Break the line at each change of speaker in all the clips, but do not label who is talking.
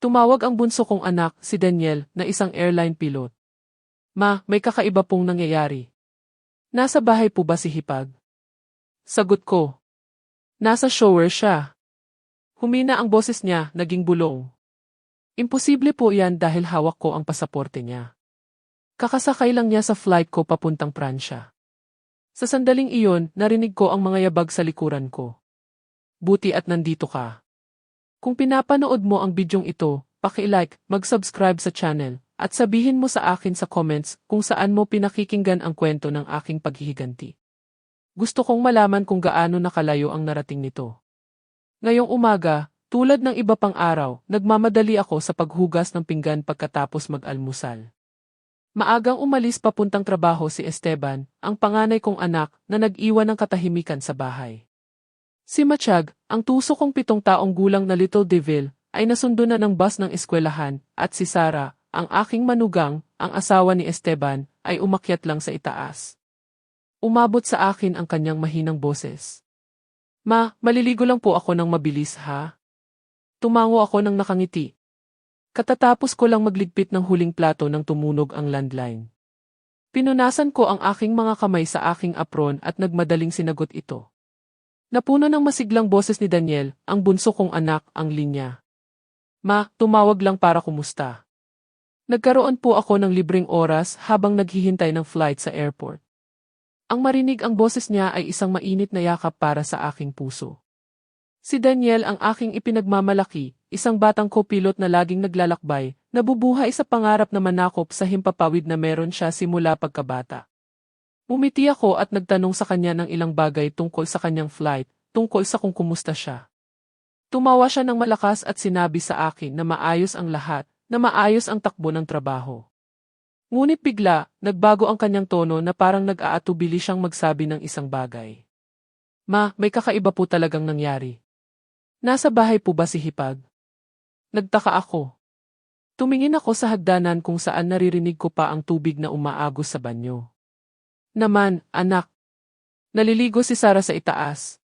Tumawag ang bunso kong anak, si Daniel, na isang airline pilot. Ma, may kakaiba pong nangyayari. Nasa bahay po ba si Hipag? Sagot ko. Nasa shower siya. Humina ang boses niya, naging bulong. Imposible po yan dahil hawak ko ang pasaporte niya. Kakasakay lang niya sa flight ko papuntang Pransya. Sa sandaling iyon, narinig ko ang mga yabag sa likuran ko. Buti at nandito ka. Kung pinapanood mo ang bidyong ito, paki-like, mag-subscribe sa channel, at sabihin mo sa akin sa comments kung saan mo pinakikinggan ang kwento ng aking paghihiganti. Gusto kong malaman kung gaano nakalayo ang narating nito. Ngayong umaga, tulad ng iba pang araw, nagmamadali ako sa paghugas ng pinggan pagkatapos mag-almusal. Maagang umalis papuntang trabaho si Esteban, ang panganay kong anak na nag-iwan ng katahimikan sa bahay. Si Matiag, ang tuso kong 7 taong gulang na Little Devil, ay nasundo na ng bus ng eskwelahan, at si Sara, ang aking manugang, ang asawa ni Esteban, ay umakyat lang sa itaas. Umabot sa akin ang kanyang mahinang boses. Ma, maliligo lang po ako ng mabilis ha? Tumango ako ng nakangiti. Katatapos ko lang magligpit ng huling plato nang tumunog ang landline. Pinunasan ko ang aking mga kamay sa aking apron at nagmadaling sinagot ito. Napuno ng masiglang boses ni Daniel, ang bunso kong anak, ang linya. Ma, tumawag lang para kumusta. Nagkaroon po ako ng libreng oras habang naghihintay ng flight sa airport. Ang marinig ang boses niya ay isang mainit na yakap para sa aking puso. Si Daniel ang aking ipinagmamalaki, isang batang co-pilot na laging naglalakbay, nabubuhay sa pangarap na manakop sa himpapawid na meron siya simula pagkabata. Umiti ako at nagtanong sa kanya ng ilang bagay tungkol sa kanyang flight, tungkol sa kung kumusta siya. Tumawa siya ng malakas at sinabi sa akin na maayos ang lahat, na maayos ang takbo ng trabaho. Ngunit bigla, nagbago ang kanyang tono na parang nag-aatubili siyang magsabi ng isang bagay. Ma, may kakaiba po talagang nangyari. Nasa bahay po ba si Hipag? Nagtaka ako. Tumingin ako sa hagdanan kung saan naririnig ko pa ang tubig na umaagos sa banyo. Naman, anak. Naliligo si Sara sa itaas.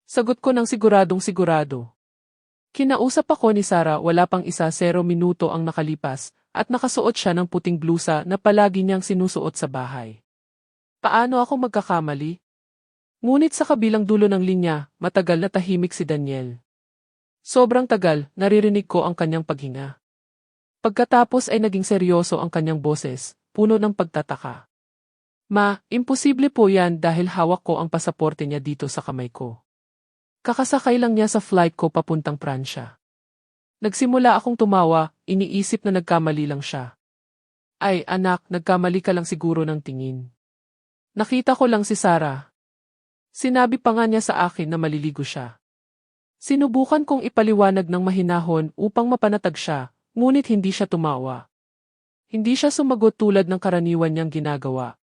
Sagot ko ng siguradong sigurado. Kinausap ako ni Sara, wala pang 1 minuto ang nakalipas, at nakasuot siya ng puting blusa na palagi niyang sinusuot sa bahay. Paano ako magkakamali? Ngunit sa kabilang dulo ng linya, matagal na tahimik si Daniel. Sobrang tagal, naririnig ko ang kanyang paghinga. Pagkatapos ay naging seryoso ang kanyang boses, puno ng pagtataka. Ma, imposible po yan dahil hawak ko ang pasaporte niya dito sa kamay ko. Kakasakay lang niya sa flight ko papuntang Pransya. Nagsimula akong tumawa, iniisip na nagkamali lang siya. Ay, anak, nagkamali ka lang siguro ng tingin. Nakita ko lang si Sara. Sinabi pa nga niya sa akin na maliligo siya. Sinubukan kong ipaliwanag ng mahinahon upang mapanatag siya, ngunit hindi siya tumawa. Hindi siya sumagot tulad ng karaniwan niyang ginagawa.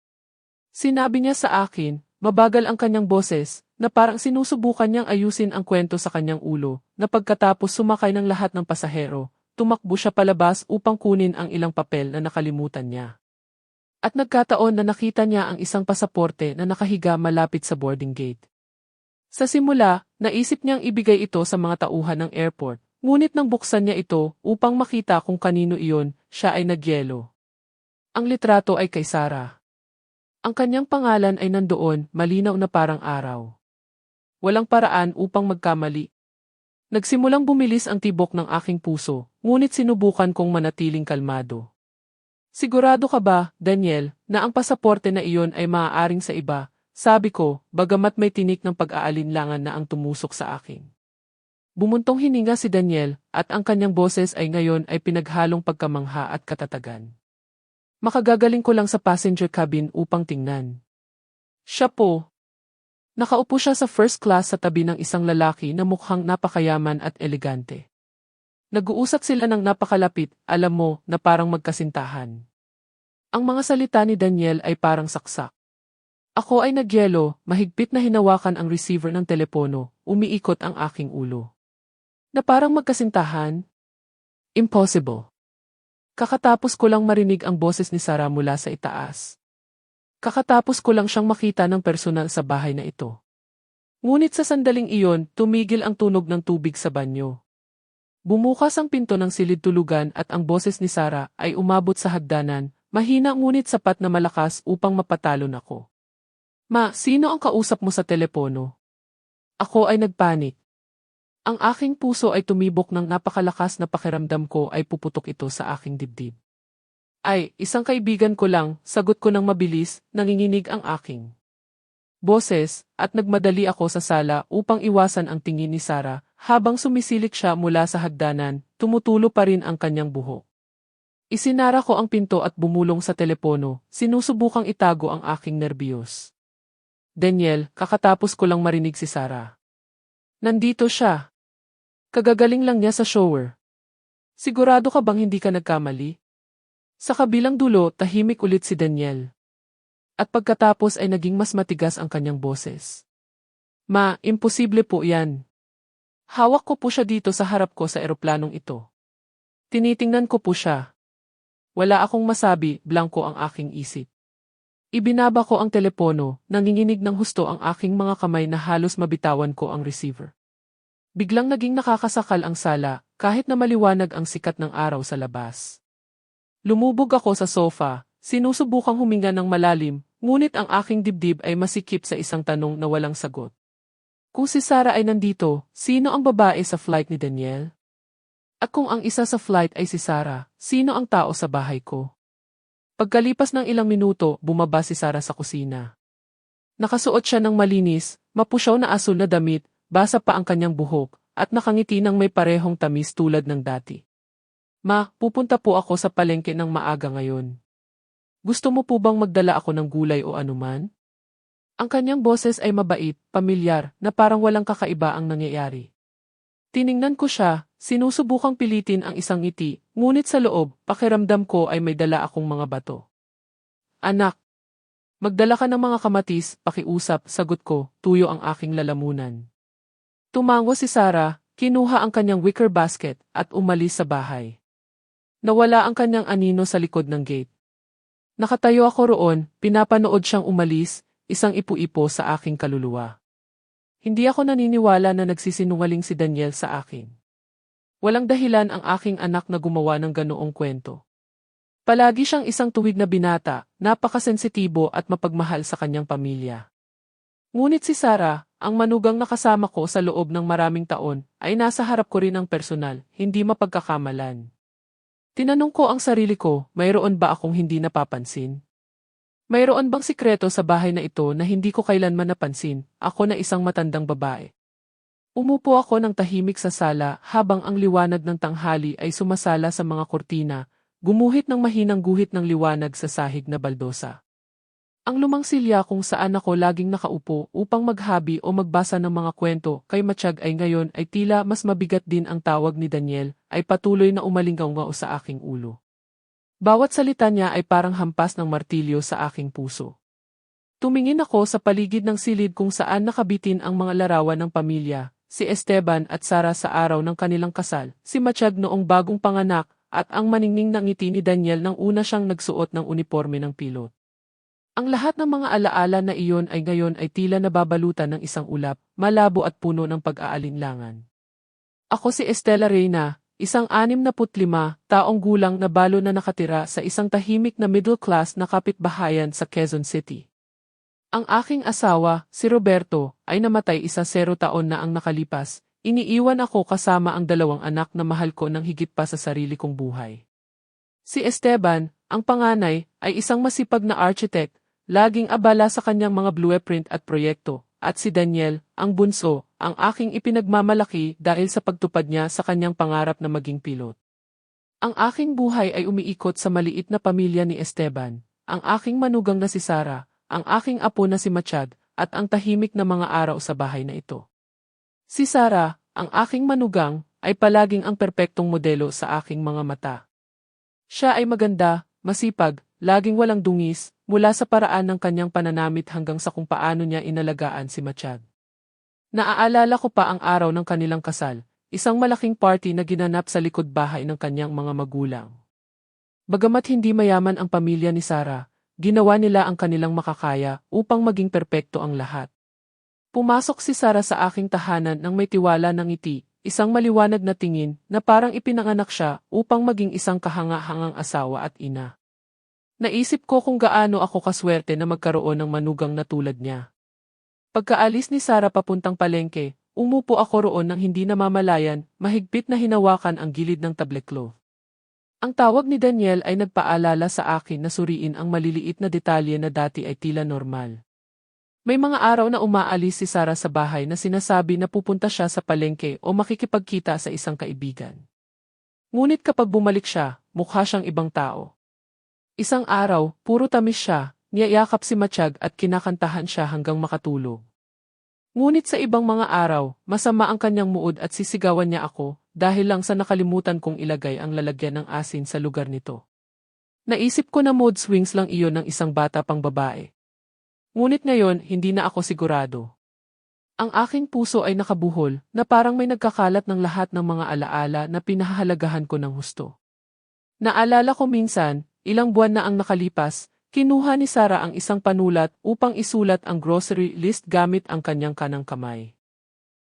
Sinabi niya sa akin, mabagal ang kanyang boses, na parang sinusubukan niyang ayusin ang kwento sa kanyang ulo, na pagkatapos sumakay ng lahat ng pasahero, tumakbo siya palabas upang kunin ang ilang papel na nakalimutan niya. At nagkataon na nakita niya ang isang pasaporte na nakahiga malapit sa boarding gate. Sa simula, naisip niyang ibigay ito sa mga tauhan ng airport, ngunit nang buksan niya ito upang makita kung kanino iyon, siya ay nagyelo. Ang litrato ay kay Sara. Ang kanyang pangalan ay nandoon, malinaw na parang araw. Walang paraan upang magkamali. Nagsimulang bumilis ang tibok ng aking puso, ngunit sinubukan kong manatiling kalmado. Sigurado ka ba, Daniel, na ang pasaporte na iyon ay maaaring sa iba? Sabi ko, bagamat may tinik ng pag-aalinlangan na ang tumusok sa akin. Bumuntong hininga si Daniel, at ang kanyang boses ay ngayon ay pinaghalong pagkamangha at katatagan. Makagagaling ko lang sa passenger cabin upang tingnan. Siya po. Nakaupo siya sa first class sa tabi ng isang lalaki na mukhang napakayaman at elegante. Nag-uusap sila ng napakalapit, alam mo, na parang magkasintahan. Ang mga salita ni Daniel ay parang saksak. Ako ay nagyelo, mahigpit na hinawakan ang receiver ng telepono, umiikot ang aking ulo. Na parang magkasintahan? Impossible. Kakatapos ko lang marinig ang boses ni Sara mula sa itaas. Kakatapos ko lang siyang makita ng personal sa bahay na ito. Ngunit sa sandaling iyon, tumigil ang tunog ng tubig sa banyo. Bumukas ang pinto ng silid tulugan at ang boses ni Sarah ay umabot sa hagdanan, mahina ngunit sapat na malakas upang mapatalon ako. Ma, sino ang kausap mo sa telepono? Ako ay nagpanik. Ang aking puso ay tumibok ng napakalakas na pakiramdam ko ay puputok ito sa aking dibdib. Ay, isang kaibigan ko lang, sagot ko ng mabilis, nanginginig ang aking boses, at nagmadali ako sa sala upang iwasan ang tingin ni Sarah, habang sumisilip siya mula sa hagdanan, tumutulo pa rin ang kanyang buhok. Isinara ko ang pinto at bumulong sa telepono, sinusubukang itago ang aking nerbiyos. Daniel, kakatapos ko lang marinig si Sarah. Nandito siya. Kagagaling lang niya sa shower. Sigurado ka bang hindi ka nagkamali? Sa kabilang dulo, tahimik ulit si Daniel. At pagkatapos ay naging mas matigas ang kanyang boses. Ma, imposible po yan. Hawak ko po siya dito sa harap ko sa eroplanong ito. Tinitingnan ko po siya. Wala akong masabi, blanko ang aking isip. Ibinaba ko ang telepono, nanginginig ng husto ang aking mga kamay na halos mabitawan ko ang receiver. Biglang naging nakakasakal ang sala, kahit na maliwanag ang sikat ng araw sa labas. Lumubog ako sa sofa, sinusubukang huminga ng malalim, ngunit ang aking dibdib ay masikip sa isang tanong na walang sagot. Kung si Sarah ay nandito, sino ang babae sa flight ni Daniel? At kung ang isa sa flight ay si Sarah, sino ang tao sa bahay ko? Pagkalipas ng ilang minuto, bumaba si Sarah sa kusina. Nakasuot siya ng malinis, mapusyaw na asul na damit, basa pa ang kanyang buhok, at nakangiti ng may parehong tamis tulad ng dati. Ma, pupunta po ako sa palengke ng maaga ngayon. Gusto mo po bang magdala ako ng gulay o anuman? Ang kanyang boses ay mabait, pamilyar, na parang walang kakaiba ang nangyayari. Tiningnan ko siya, sinusubukang pilitin ang isang ngiti, ngunit sa loob, pakiramdam ko ay may dala akong mga bato. Anak, magdala ka ng mga kamatis, pakiusap, sagot ko, tuyo ang aking lalamunan. Tumango si Sarah, kinuha ang kanyang wicker basket, at umalis sa bahay. Nawala ang kanyang anino sa likod ng gate. Nakatayo ako roon, pinapanood siyang umalis, isang ipu-ipo sa aking kaluluwa. Hindi ako naniniwala na nagsisinungaling si Daniel sa akin. Walang dahilan ang aking anak na gumawa ng ganoong kwento. Palagi siyang isang tuwid na binata, napakasensitibo at mapagmahal sa kanyang pamilya. Ngunit si Sarah, ang manugang nakasama ko sa loob ng maraming taon, ay nasa harap ko rin ang personal, hindi mapagkakamalan. Tinanong ko ang sarili ko, mayroon ba akong hindi napapansin? Mayroon bang sikreto sa bahay na ito na hindi ko kailanman napansin, ako na isang matandang babae? Umupo ako ng tahimik sa sala habang ang liwanag ng tanghali ay sumasala sa mga kurtina, gumuhit ng mahinang guhit ng liwanag sa sahig na baldosa. Ang lumang silya kung saan ako laging nakaupo upang maghabi o magbasa ng mga kwento kay Matiyag ay ngayon ay tila mas mabigat din ang tawag ni Daniel ay patuloy na umalinggaw sa aking ulo. Bawat salita niya ay parang hampas ng martilyo sa aking puso. Tumingin ako sa paligid ng silid kung saan nakabitin ang mga larawan ng pamilya, si Esteban at Sarah sa araw ng kanilang kasal, si Matiyag noong bagong panganak, at ang maningning na ngiti ni Daniel nang una siyang nagsuot ng uniforme ng pilot. Ang lahat ng mga alaala na iyon ay ngayon ay tila nababalutan ng isang ulap, malabo at puno ng pag-aalinlangan. Ako si Estela Reyna, isang 65 taong gulang na balo na nakatira sa isang tahimik na middle class na kapitbahayan sa Quezon City. Ang aking asawa, si Roberto, ay namatay 10 taon na ang nakalipas, iniiwan ako kasama ang 2 anak na mahal ko ng higit pa sa sarili kong buhay. Si Esteban, ang panganay, ay isang masipag na architect, laging abala sa kanyang mga blueprint at proyekto, at si Daniel, ang bunso, ang aking ipinagmamalaki dahil sa pagtupad niya sa kanyang pangarap na maging pilot. Ang aking buhay ay umiikot sa maliit na pamilya ni Esteban, ang aking manugang na si Sarah, ang aking apo na si Matiyag, at ang tahimik na mga araw sa bahay na ito. Si Sarah, ang aking manugang, ay palaging ang perpektong modelo sa aking mga mata. Siya ay maganda, masipag, laging walang dungis, mula sa paraan ng kanyang pananamit hanggang sa kung paano niya inalagaan si Matiyag. Naaalala ko pa ang araw ng kanilang kasal, isang malaking party na ginanap sa likod bahay ng kanyang mga magulang. Bagamat hindi mayaman ang pamilya ni Sarah, ginawa nila ang kanilang makakaya upang maging perpekto ang lahat. Pumasok si Sarah sa aking tahanan nang may tiwala ng ngiti, isang maliwanag na tingin na parang ipinanganak siya upang maging isang kahanga-hangang asawa at ina. Naisip ko kung gaano ako kaswerte na magkaroon ng manugang na tulad niya. Pagkaalis ni Sarah papuntang palengke, umupo ako roon nang hindi namamalayan, mahigpit na hinawakan ang gilid ng tablecloth. Ang tawag ni Daniel ay nagpaalala sa akin na suriin ang maliliit na detalye na dati ay tila normal. May mga araw na umaalis si Sarah sa bahay na sinasabi na pupunta siya sa palengke o makikipagkita sa isang kaibigan. Ngunit kapag bumalik siya, mukha siyang ibang tao. Isang araw, puro tamis siya, niyayakap si Matiyag at kinakantahan siya hanggang makatulog. Ngunit sa ibang mga araw, masama ang kanyang mood at sisigawan niya ako dahil lang sa nakalimutan kong ilagay ang lalagyan ng asin sa lugar nito. Naisip ko na mood swings lang iyon ng isang bata pang babae. Ngunit ngayon, hindi na ako sigurado. Ang aking puso ay nakabuhol na parang may nagkakalat ng lahat ng mga alaala na pinahahalagahan ko ng husto. Naalala ko minsan, ilang buwan na ang nakalipas, kinuha ni Sarah ang isang panulat upang isulat ang grocery list gamit ang kanyang kanang kamay.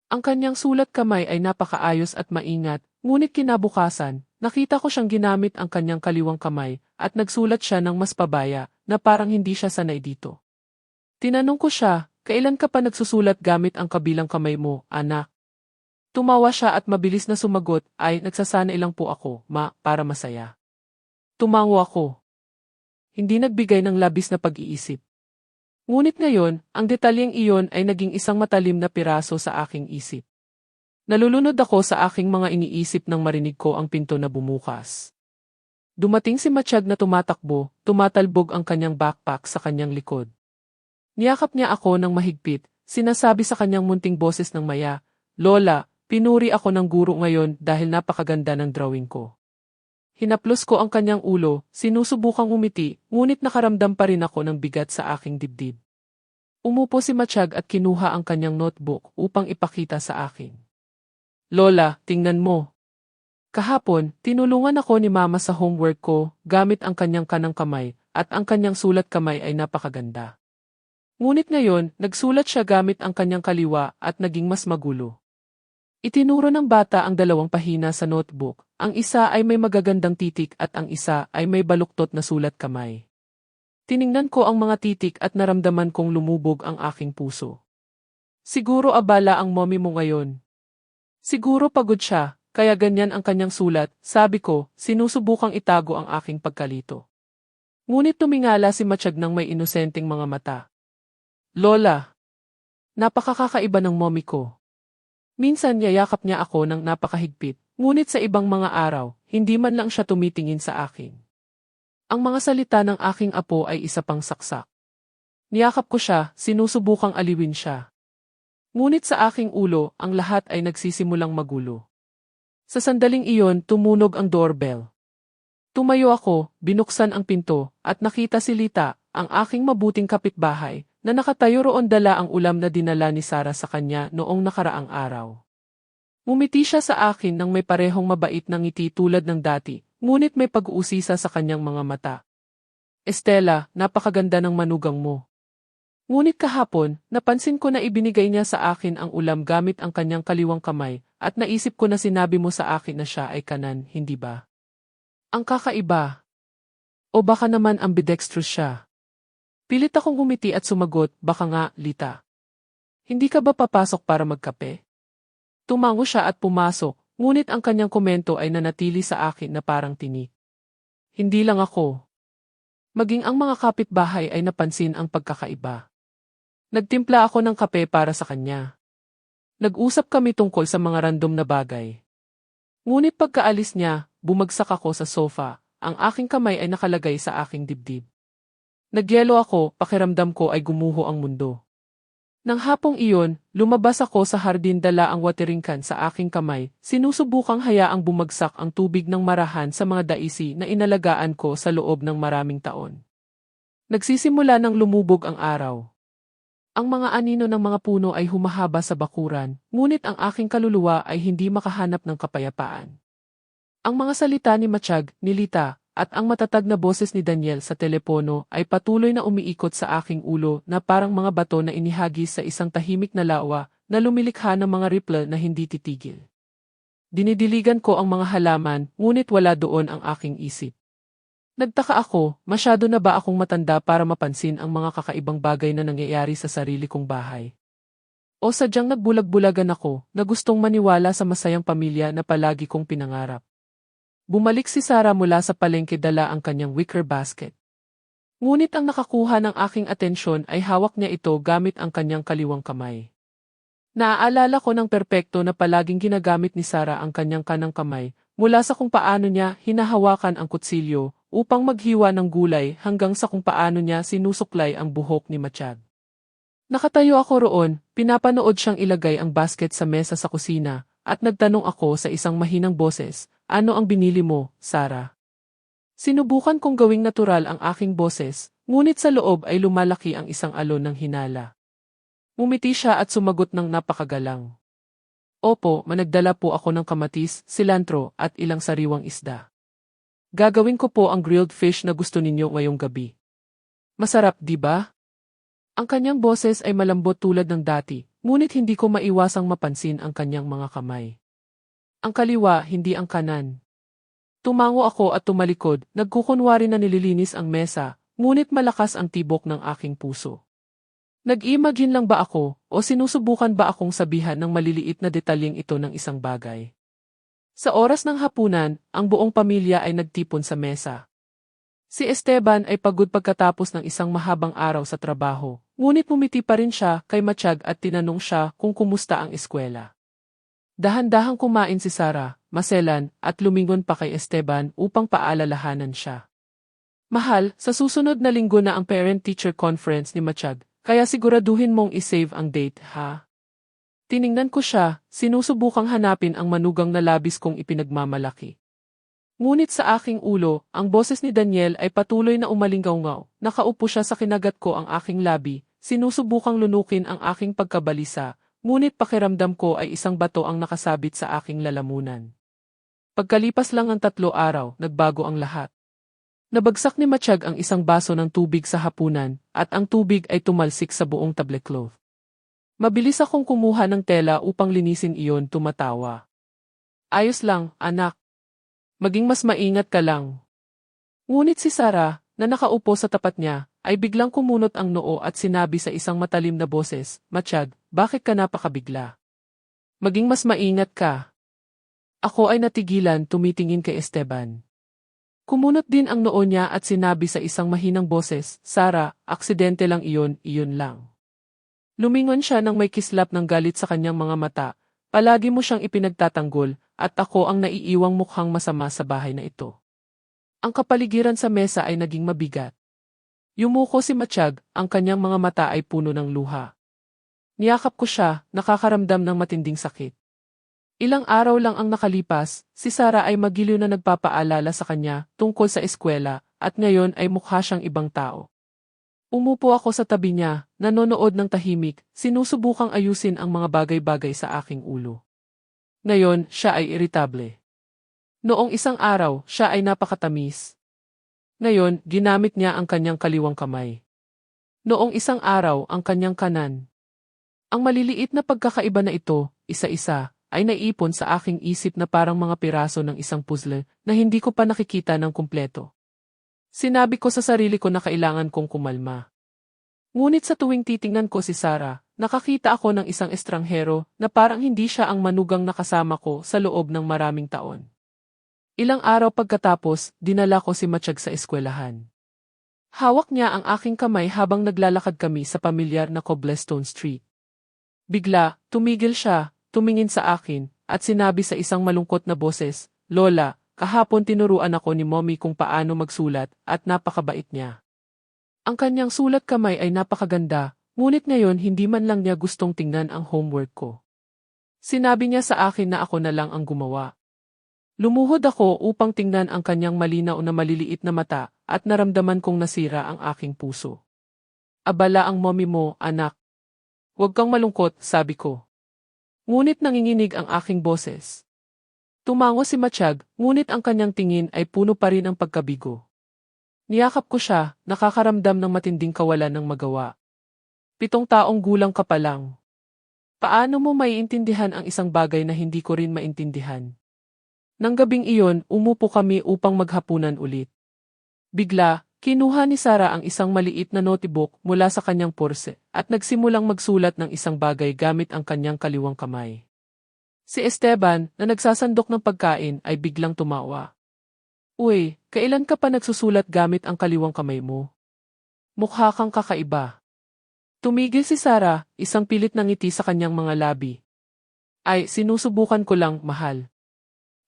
Ang kanyang sulat kamay ay napakaayos at maingat, ngunit kinabukasan, nakita ko siyang ginamit ang kanyang kaliwang kamay at nagsulat siya ng mas pabaya na parang hindi siya sanay dito. Tinanong ko siya, kailan ka pa nagsusulat gamit ang kabilang kamay mo, anak? Tumawa siya at mabilis na sumagot, ay nagsasanay lang po ako, para masaya. Tumango ako. Hindi nagbigay ng labis na pag-iisip. Ngunit ngayon, ang detalyeng iyon ay naging isang matalim na piraso sa aking isip. Nalulunod ako sa aking mga iniisip nang marinig ko ang pinto na bumukas. Dumating si Matiyag na tumatakbo, tumatalbog ang kanyang backpack sa kanyang likod. Niyakap niya ako ng mahigpit, sinasabi sa kanyang munting boses ng maya, "Lola, pinuri ako ng guro ngayon dahil napakaganda ng drawing ko." Hinaplos ko ang kanyang ulo, sinusubukang umiti, ngunit nakaramdam pa rin ako ng bigat sa aking dibdib. Umupo si Matiyag at kinuha ang kanyang notebook upang ipakita sa akin. "Lola, tingnan mo." Kahapon, tinulungan ako ni Mama sa homework ko gamit ang kanyang kanang kamay at ang kanyang sulat kamay ay napakaganda. Ngunit ngayon, nagsulat siya gamit ang kanyang kaliwa at naging mas magulo. Itinuro ng bata ang 2 pahina sa notebook, ang isa ay may magagandang titik at ang isa ay may baluktot na sulat kamay. Tiningnan ko ang mga titik at naramdaman kong lumubog ang aking puso. Siguro abala ang mommy mo ngayon. Siguro pagod siya, kaya ganyan ang kanyang sulat, sabi ko, sinusubukang itago ang aking pagkalito. Ngunit tumingala si Matiyag ng may inosenteng mga mata. "Lola, napakakaiba ng mommy ko." Minsan yayakap niya ako ng napakahigpit, ngunit sa ibang mga araw, hindi man lang siya tumitingin sa akin. Ang mga salita ng aking apo ay isa pang saksak. Niyakap ko siya, sinusubukang aliwin siya. Ngunit sa aking ulo, ang lahat ay nagsisimulang magulo. Sa sandaling iyon, tumunog ang doorbell. Tumayo ako, binuksan ang pinto, at nakita si Lita, ang aking mabuting kapitbahay, na nakatayo roon dala ang ulam na dinala ni Sarah sa kanya noong nakaraang araw. Ngumiti siya sa akin nang may parehong mabait na ngiti tulad ng dati, ngunit may pag-uusisa sa kanyang mga mata. "Estela, napakaganda ng manugang mo." Ngunit kahapon, napansin ko na ibinigay niya sa akin ang ulam gamit ang kanyang kaliwang kamay, at naisip ko na sinabi mo sa akin na siya ay kanan, hindi ba? Ang kakaiba. O baka naman ambidextrous siya. Pilit akong ngumiti at sumagot, "Baka nga, Lita. Hindi ka ba papasok para magkape?" Tumango siya at pumasok, ngunit ang kanyang komento ay nanatili sa akin na parang tinik. Hindi lang ako. Maging ang mga kapitbahay ay napansin ang pagkakaiba. Nagtimpla ako ng kape para sa kanya. Nag-usap kami tungkol sa mga random na bagay. Ngunit pagkaalis niya, bumagsak ako sa sofa, ang aking kamay ay nakalagay sa aking dibdib. Nagyelo ako, pakiramdam ko ay gumuho ang mundo. Nang hapong iyon, lumabas ako sa hardin dala ang watering can sa aking kamay, sinusubukang hayaang bumagsak ang tubig ng marahan sa mga daisi na inalagaan ko sa loob ng maraming taon. Nagsisimula ng lumubog ang araw. Ang mga anino ng mga puno ay humahaba sa bakuran, ngunit ang aking kaluluwa ay hindi makahanap ng kapayapaan. Ang mga salita ni Matiyag, ni Lita, at ang matatag na boses ni Daniel sa telepono ay patuloy na umiikot sa aking ulo na parang mga bato na inihagis sa isang tahimik na lawa na lumilikha ng mga ripple na hindi titigil. Dinidiligan ko ang mga halaman, ngunit wala doon ang aking isip. Nagtaka ako, masyado na ba akong matanda para mapansin ang mga kakaibang bagay na nangyayari sa sarili kong bahay? O sadyang nagbulag-bulagan ako na gustong maniwala sa masayang pamilya na palagi kong pinangarap? Bumalik si Sarah mula sa palengke, dala ang kanyang wicker basket. Ngunit ang nakakuha ng aking atensyon ay hawak niya ito gamit ang kanyang kaliwang kamay. Naaalala ko ng perpekto na palaging ginagamit ni Sarah ang kanyang kanang kamay, mula sa kung paano niya hinahawakan ang kutsilyo upang maghiwa ng gulay hanggang sa kung paano niya sinusuklay ang buhok ni Machag. Nakatayo ako roon, pinapanood siyang ilagay ang basket sa mesa sa kusina, at nagtanong ako sa isang mahinang boses, "Ano ang binili mo, Sarah?" Sinubukan kong gawing natural ang aking boses, ngunit sa loob ay lumalaki ang isang alon ng hinala. Ngumiti siya at sumagot ng napakagalang. "Opo, managdala po ako ng kamatis, silantro, at ilang sariwang isda. Gagawin ko po ang grilled fish na gusto ninyo ngayong gabi. Masarap, di ba?" Ang kanyang boses ay malambot tulad ng dati, ngunit hindi ko maiwasang mapansin ang kanyang mga kamay. Ang kaliwa, hindi ang kanan. Tumango ako at tumalikod, nagkukunwari na nililinis ang mesa, ngunit malakas ang tibok ng aking puso. Nag-imagine lang ba ako, o sinusubukan ba akong sabihan ng maliliit na detalyeng ito ng isang bagay? Sa oras ng hapunan, ang buong pamilya ay nagtipon sa mesa. Si Esteban ay pagod pagkatapos ng isang mahabang araw sa trabaho, ngunit pumiti pa rin siya kay Machag at tinanong siya kung kumusta ang eskwela. Dahan-dahang kumain si Sarah, maselan, at lumingon pa kay Esteban upang paalalahanan siya. "Mahal, sa susunod na linggo na ang parent-teacher conference ni Machag, kaya siguraduhin mong isave ang date, ha?" Tiningnan ko siya, sinusubukang hanapin ang manugang na labis kong ipinagmamalaki. Ngunit sa aking ulo, ang boses ni Daniel ay patuloy na umalinggaw-ngaw. Nakaupo siya sa kinagat ko ang aking labi, sinusubukang lunukin ang aking pagkabalisa, ngunit pakiramdam ko ay isang bato ang nakasabit sa aking lalamunan. Pagkalipas lang ng 3 araw, nagbago ang lahat. Nabagsak ni Machag ang isang baso ng tubig sa hapunan, at ang tubig ay tumalsik sa buong tablecloth. Mabilis akong kumuha ng tela upang linisin iyon, tumatawa. "Ayos lang, anak. Maging mas maingat ka lang." Ngunit si Sarah, na nakaupo sa tapat niya, ay biglang kumunot ang noo at sinabi sa isang matalim na boses, "Machag, bakit ka napakabigla? Maging mas maingat ka." Ako ay natigilan, tumitingin kay Esteban. Kumunot din ang noo niya at sinabi sa isang mahinang boses, "Sarah, aksidente lang iyon, iyon lang." Lumingon siya nang may kislap ng galit sa kanyang mga mata. "Palagi mo siyang ipinagtatanggol, at ako ang naiiwang mukhang masama sa bahay na ito." Ang kapaligiran sa mesa ay naging mabigat. Yumuko si Machag, ang kanyang mga mata ay puno ng luha. Niyakap ko siya, nakakaramdam ng matinding sakit. Ilang araw lang ang nakalipas, si Sarah ay magiliw na nagpapaalala sa kanya tungkol sa eskwela, at ngayon ay mukha siyang ibang tao. Umupo ako sa tabi niya, nanonood ng tahimik, sinusubukang ayusin ang mga bagay-bagay sa aking ulo. Ngayon, siya ay iritable. Noong isang araw, siya ay napakatamis. Ngayon, ginamit niya ang kanyang kaliwang kamay. Noong isang araw, ang kanyang kanan. Ang maliliit na pagkakaiba na ito, isa-isa, ay naipon sa aking isip na parang mga piraso ng isang puzzle na hindi ko pa nakikita ng kumpleto. Sinabi ko sa sarili ko na kailangan kong kumalma. Ngunit sa tuwing titingnan ko si Sarah, nakakita ako ng isang estranghero na parang hindi siya ang manugang na kasama ko sa loob ng maraming taon. Ilang araw pagkatapos, dinala ko si Machag sa eskwelahan. Hawak niya ang aking kamay habang naglalakad kami sa pamilyar na Cobblestone Street. Bigla, tumigil siya, tumingin sa akin, at sinabi sa isang malungkot na boses, "Lola, kahapon tinuruan ako ni Mommy kung paano magsulat, at napakabait niya. Ang kanyang sulat kamay ay napakaganda, ngunit ngayon hindi man lang niya gustong tingnan ang homework ko." Sinabi niya sa akin na ako na lang ang gumawa. Lumuhod ako upang tingnan ang kanyang malinaw na maliliit na mata, at naramdaman kong nasira ang aking puso. "Abala ang mommy mo, anak. Huwag kang malungkot," sabi ko. Ngunit nanginginig ang aking boses. Tumango si Machag, ngunit ang kanyang tingin ay puno pa rin ang pagkabigo. Niyakap ko siya, nakakaramdam ng matinding kawalan ng magawa. 7 taong gulang ka pa lang. Paano mo maiintindihan ang isang bagay na hindi ko rin maintindihan? Nang gabing iyon, umupo kami upang maghapunan ulit. Bigla, kinuha ni Sarah ang isang maliit na notebook mula sa kanyang purse at nagsimulang magsulat ng isang bagay gamit ang kanyang kaliwang kamay. Si Esteban, na nagsasandok ng pagkain, ay biglang tumawa. Uy, kailan ka pa nagsusulat gamit ang kaliwang kamay mo? Mukha kang kakaiba. Tumigil si Sarah, isang pilit na ngiti sa kanyang mga labi. Ay, sinusubukan ko lang, mahal.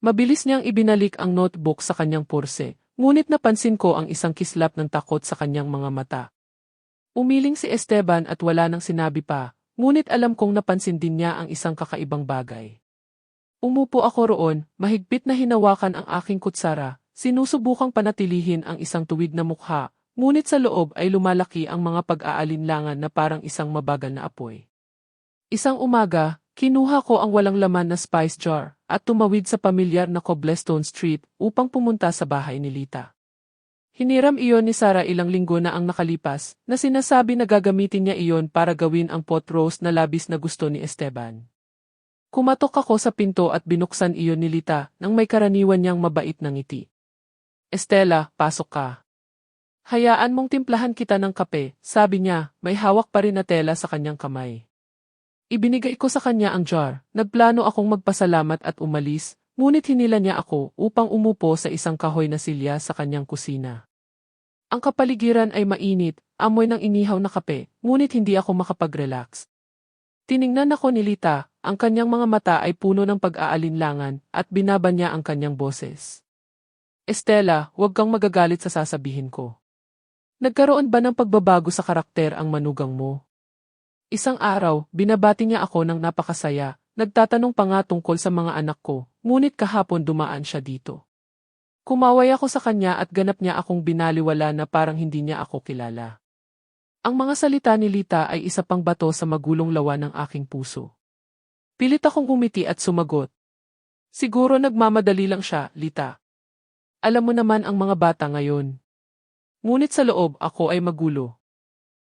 Mabilis niyang ibinalik ang notebook sa kanyang purse, ngunit napansin ko ang isang kislap ng takot sa kanyang mga mata. Umiling si Esteban at wala nang sinabi pa, ngunit alam kong napansin din niya ang isang kakaibang bagay. Umupo ako roon, mahigpit na hinawakan ang aking kutsara, sinusubukang panatilihin ang isang tuwid na mukha, ngunit sa loob ay lumalaki ang mga pag-aalinlangan na parang isang mabagal na apoy. Isang umaga, kinuha ko ang walang laman na spice jar at tumawid sa pamilyar na Cobblestone Street upang pumunta sa bahay ni Lita. Hiniram iyon ni Sarah ilang linggo na ang nakalipas na sinasabi na gagamitin niya iyon para gawin ang pot roast na labis na gusto ni Esteban. Kumatok ako sa pinto at binuksan iyon ni Lita nang may karaniwan niyang mabait na ngiti. Estela, pasok ka. Hayaan mong timplahan kita ng kape, sabi niya, may hawak pa rin na tela sa kanyang kamay. Ibinigay ko sa kanya ang jar, nagplano akong magpasalamat at umalis, ngunit hinila niya ako upang umupo sa isang kahoy na silya sa kanyang kusina. Ang kapaligiran ay mainit, amoy ng inihaw na kape, ngunit hindi ako makapag-relax. Tiningnan ako ni Lita, ang kanyang mga mata ay puno ng pag-aalinlangan at binaba niya ang kanyang boses. Estela, huwag kang magagalit sa sasabihin ko. Nagkaroon ba ng pagbabago sa karakter ang manugang mo? Isang araw, binabati niya ako ng napakasaya, nagtatanong pa nga tungkol sa mga anak ko, ngunit kahapon dumaan siya dito. Kumaway ako sa kanya at ganap niya akong binaliwala na parang hindi niya ako kilala. Ang mga salita ni Lita ay isa pang bato sa magulong lawa ng aking puso. Pilit akong umiti at sumagot. Siguro nagmamadali lang siya, Lita. Alam mo naman ang mga bata ngayon. Ngunit sa loob, ako ay magulo.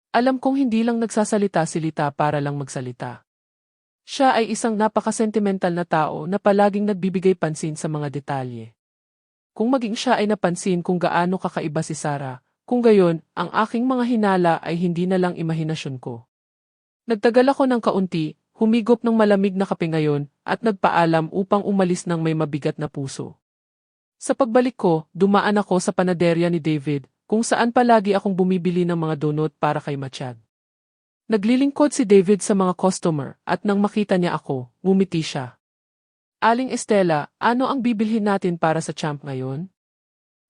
Alam kong hindi lang nagsasalita si Lita para lang magsalita. Siya ay isang napaka-sentimental na tao na palaging nagbibigay pansin sa mga detalye. Kung maging siya ay napansin kung gaano kakaiba si Sarah, kung gayon, ang aking mga hinala ay hindi na lang imahinasyon ko. Nagtagal ako ng kaunti, humigop ng malamig na kape ngayon, at nagpaalam upang umalis ng may mabigat na puso. Sa pagbalik ko, dumaan ako sa panaderya ni David, kung saan palagi akong bumibili ng mga donut para kay Matiag. Naglilingkod si David sa mga customer at nang makita niya ako, ngumiti siya. Aling Estela, ano ang bibilhin natin para sa champ ngayon?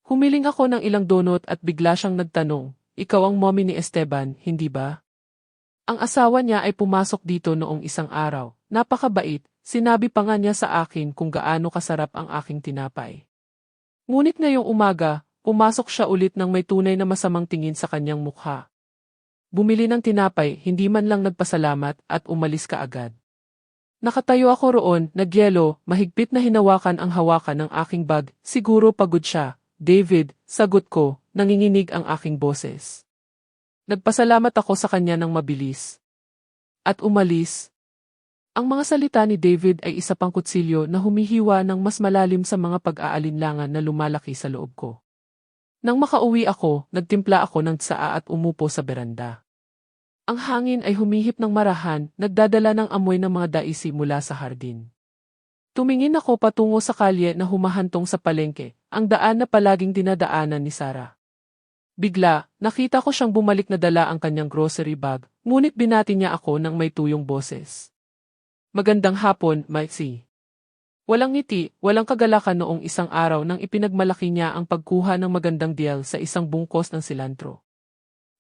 Humiling ako ng ilang donut at bigla siyang nagtanong, ikaw ang mommy ni Esteban, hindi ba? Ang asawa niya ay pumasok dito noong isang araw, napakabait, sinabi pa nga niya sa akin kung gaano kasarap ang aking tinapay. Ngunit ngayong umaga, pumasok siya ulit nang may tunay na masamang tingin sa kanyang mukha. Bumili ng tinapay, hindi man lang nagpasalamat at umalis kaagad. Nakatayo ako roon, nagyelo, mahigpit na hinawakan ang hawakan ng aking bag, siguro pagod siya. David, sagot ko, nanginginig ang aking boses. Nagpasalamat ako sa kanya ng mabilis. At umalis. Ang mga salita ni David ay isa pang kutsilyo na humihiwa ng mas malalim sa mga pag-aalinlangan na lumalaki sa loob ko. Nang makauwi ako, nagtimpla ako ng tsaa at umupo sa beranda. Ang hangin ay humihip ng marahan, nagdadala ng amoy ng mga daisi mula sa hardin. Tumingin ako patungo sa kalye na humahantong sa palengke, ang daan na palaging dinadaanan ni Sarah. Bigla, nakita ko siyang bumalik na dala ang kanyang grocery bag, ngunit binati niya ako ng may tuyong boses. Magandang hapon, Maisie. Walang ngiti, walang kagalakan noong isang araw nang ipinagmalaki niya ang pagkuha ng magandang deal sa isang bungkos ng silantro.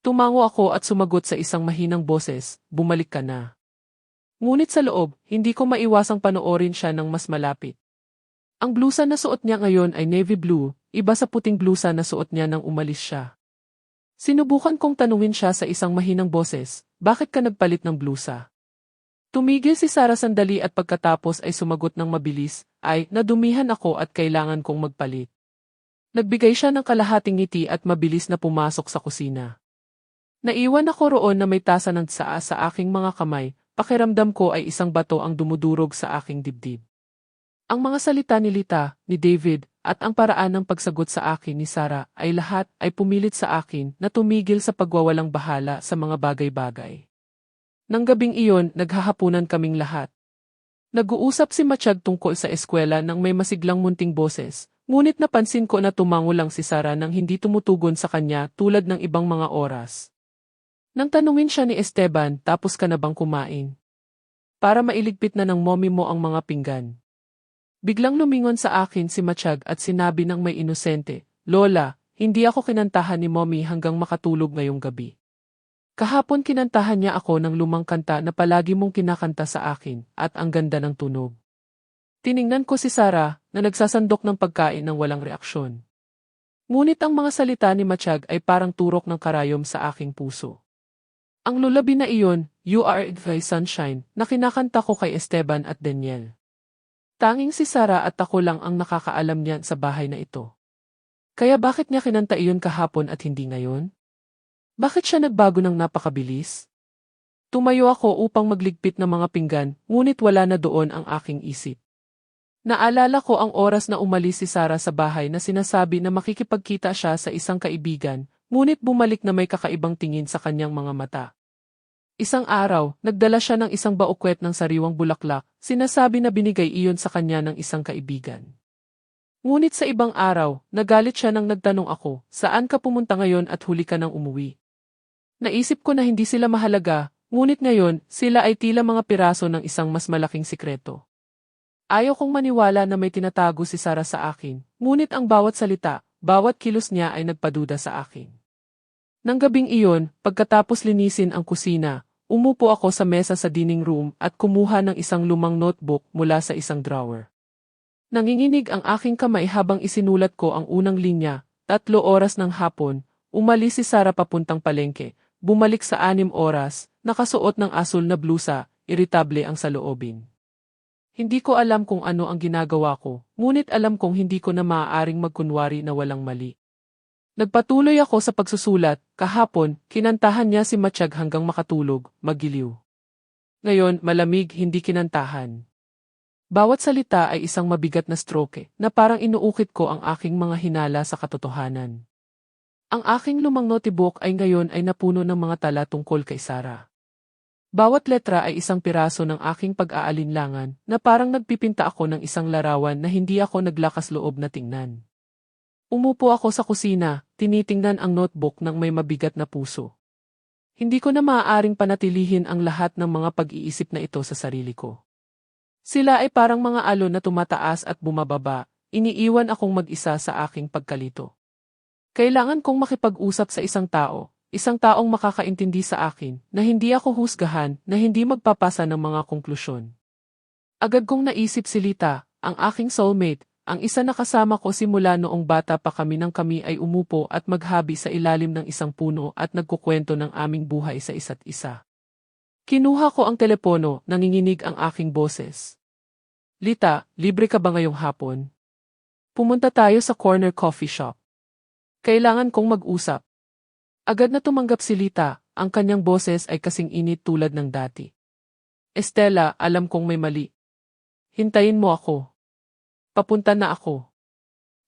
Tumango ako at sumagot sa isang mahinang boses, bumalik ka na. Ngunit sa loob, hindi ko maiwasang panoorin siya ng mas malapit. Ang blusa na suot niya ngayon ay navy blue, iba sa puting blusa na suot niya nang umalis siya. Sinubukan kong tanungin siya sa isang mahinang boses, bakit ka nagpalit ng blusa? Tumigil si Sarah sandali at pagkatapos ay sumagot ng mabilis, ay nadumihan ako at kailangan kong magpalit. Nagbigay siya ng kalahating ngiti at mabilis na pumasok sa kusina. Naiwan ako roon na may tasa ng tsaa sa aking mga kamay, pakiramdam ko ay isang bato ang dumudurog sa aking dibdib. Ang mga salita ni Lita, ni David, at ang paraan ng pagsagot sa akin ni Sarah ay lahat ay pumilit sa akin na tumigil sa pagwawalang bahala sa mga bagay-bagay. Nang gabing iyon, naghahapunan kaming lahat. Nag-uusap si Matiyag tungkol sa eskwela nang may masiglang munting boses, ngunit napansin ko na tumango lang si Sarah nang hindi tumutugon sa kanya tulad ng ibang mga oras. Nang tanungin siya ni Esteban, tapos ka na bang kumain? Para mailigpit na ng mommy mo ang mga pinggan. Biglang lumingon sa akin si Matiyag at sinabi ng may inosente, Lola, hindi ako kinantahan ni mommy hanggang makatulog ngayong gabi. Kahapon kinantahan niya ako ng lumang kanta na palagi mong kinakanta sa akin at ang ganda ng tunog. Tiningnan ko si Sarah na nagsasandok ng pagkain ng walang reaksyon. Ngunit ang mga salita ni Matiyag ay parang turok ng karayom sa aking puso. Ang lulabi na iyon, You Are My Sunshine, na kinakanta ko kay Esteban at Daniel. Tanging si Sarah at ako lang ang nakakaalam niyan sa bahay na ito. Kaya bakit niya kinanta iyon kahapon at hindi ngayon? Bakit siya nagbago ng napakabilis? Tumayo ako upang magligpit ng mga pinggan, ngunit wala na doon ang aking isip. Naalala ko ang oras na umalis si Sarah sa bahay na sinasabi na makikipagkita siya sa isang kaibigan, ngunit bumalik na may kakaibang tingin sa kanyang mga mata. Isang araw, nagdala siya ng isang baukwet ng sariwang bulaklak, sinasabi na binigay iyon sa kanya ng isang kaibigan. Ngunit sa ibang araw, nagalit siya nang nagtanong ako, saan ka pumunta ngayon at huli ka nang umuwi? Naisip ko na hindi sila mahalaga, ngunit ngayon, sila ay tila mga piraso ng isang mas malaking sikreto. Ayaw kong maniwala na may tinatago si Sarah sa akin, ngunit ang bawat salita, bawat kilos niya ay nagpaduda sa akin. Nang gabing iyon, pagkatapos linisin ang kusina, umupo ako sa mesa sa dining room at kumuha ng isang lumang notebook mula sa isang drawer. Nanginginig ang aking kamay habang isinulat ko ang unang linya, 3 oras ng hapon, umalis si Sarah papuntang palengke, bumalik sa 6 oras, nakasuot ng asul na blusa, iritable ang saloobin. Hindi ko alam kung ano ang ginagawa ko, ngunit alam kong hindi ko na maaaring magkunwari na walang mali. Nagpatuloy ako sa pagsusulat, kahapon, kinantahan niya si Matiyag hanggang makatulog, magiliw. Ngayon, malamig, hindi kinantahan. Bawat salita ay isang mabigat na stroke, na parang inuukit ko ang aking mga hinala sa katotohanan. Ang aking lumang notebook ay ngayon ay napuno ng mga tala tungkol kay Sarah. Bawat letra ay isang piraso ng aking pag-aalinlangan, na parang nagpipinta ako ng isang larawan na hindi ako naglakas loob na tingnan. Umupo ako sa kusina, tinitingnan ang notebook ng may mabigat na puso. Hindi ko na maaaring panatilihin ang lahat ng mga pag-iisip na ito sa sarili ko. Sila ay parang mga alon na tumataas at bumababa, iniiwan akong mag-isa sa aking pagkalito. Kailangan kong makipag-usap sa isang taong makakaintindi sa akin, na hindi ako husgahan, na hindi magpapasa ng mga konklusyon. Agad kong naisip si Lita, ang aking soulmate, ang isa na kasama ko simula noong bata pa kami nang kami ay umupo at maghabi sa ilalim ng isang puno at nagkukwento ng aming buhay sa isa't isa. Kinuha ko ang telepono, nanginginig ang aking boses. Lita, libre ka ba ngayong hapon? Pumunta tayo sa corner coffee shop. Kailangan kong mag-usap. Agad na tumanggap si Lita, ang kanyang boses ay kasing init tulad ng dati. Estela, alam kong may mali. Hintayin mo ako. Papunta na ako.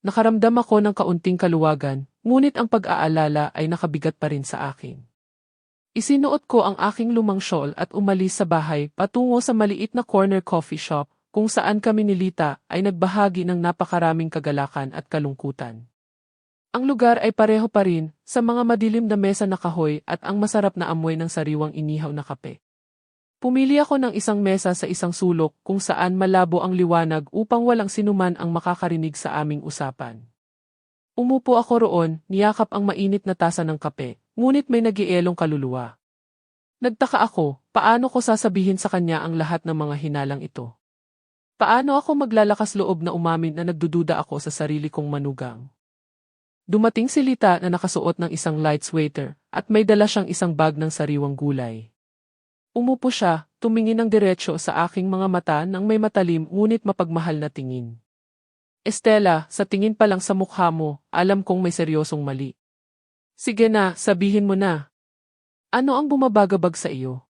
Nakaramdam ako ng kaunting kaluwagan, ngunit ang pag-aalala ay nakabigat pa rin sa akin. Isinuot ko ang aking lumang shawl at umalis sa bahay patungo sa maliit na corner coffee shop, kung saan kami ni Lita ay nagbahagi ng napakaraming kagalakan at kalungkutan. Ang lugar ay pareho pa rin, sa mga madilim na mesa na kahoy at ang masarap na amoy ng sariwang inihaw na kape. Pumili ako ng isang mesa sa isang sulok kung saan malabo ang liwanag upang walang sinuman ang makakarinig sa aming usapan. Umupo ako roon, niyakap ang mainit na tasa ng kape, ngunit may nagielong kaluluwa. Nagtaka ako, paano ko sasabihin sa kanya ang lahat ng mga hinalang ito? Paano ako maglalakas loob na umamin na nagdududa ako sa sarili kong manugang? Dumating si Lita na nakasuot ng isang light sweater at may dala siyang isang bag ng sariwang gulay. Umupo siya, tumingin ng diretsyo sa aking mga mata nang may matalim ngunit mapagmahal na tingin. Estela, sa tingin pa lang sa mukha mo, alam kong may seryosong mali. Sige na, sabihin mo na. Ano ang bumabagabag sa iyo?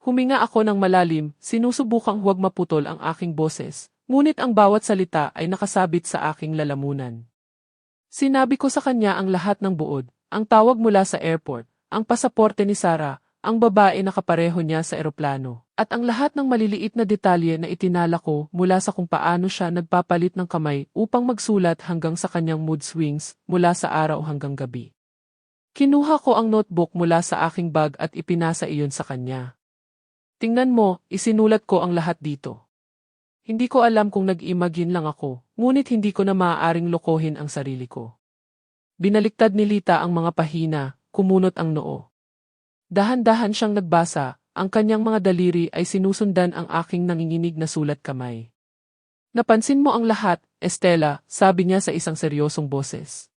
Huminga ako ng malalim, sinusubukang huwag maputol ang aking boses, Ngunit ang bawat salita ay nakasabit sa aking lalamunan. Sinabi ko sa kanya ang lahat ng buod, ang tawag mula sa airport, ang pasaporte ni Sarah, ang babae na kapareho niya sa eroplano, at ang lahat ng maliliit na detalye na itinala ko mula sa kung paano siya nagpapalit ng kamay upang magsulat hanggang sa kanyang mood swings mula sa araw hanggang gabi. Kinuha ko ang notebook mula sa aking bag at ipinasa iyon sa kanya. Tingnan mo, isinulat ko ang lahat dito. Hindi ko alam kung nag-imagine lang ako, ngunit hindi ko na maaaring lokohin ang sarili ko. Binaliktad ni Lita ang mga pahina, kumunot ang noo. Dahan-dahan siyang nagbasa, ang kanyang mga daliri ay sinusundan ang aking nanginginig na sulat kamay. Napansin mo ang lahat, Estela, sabi niya sa isang seryosong boses.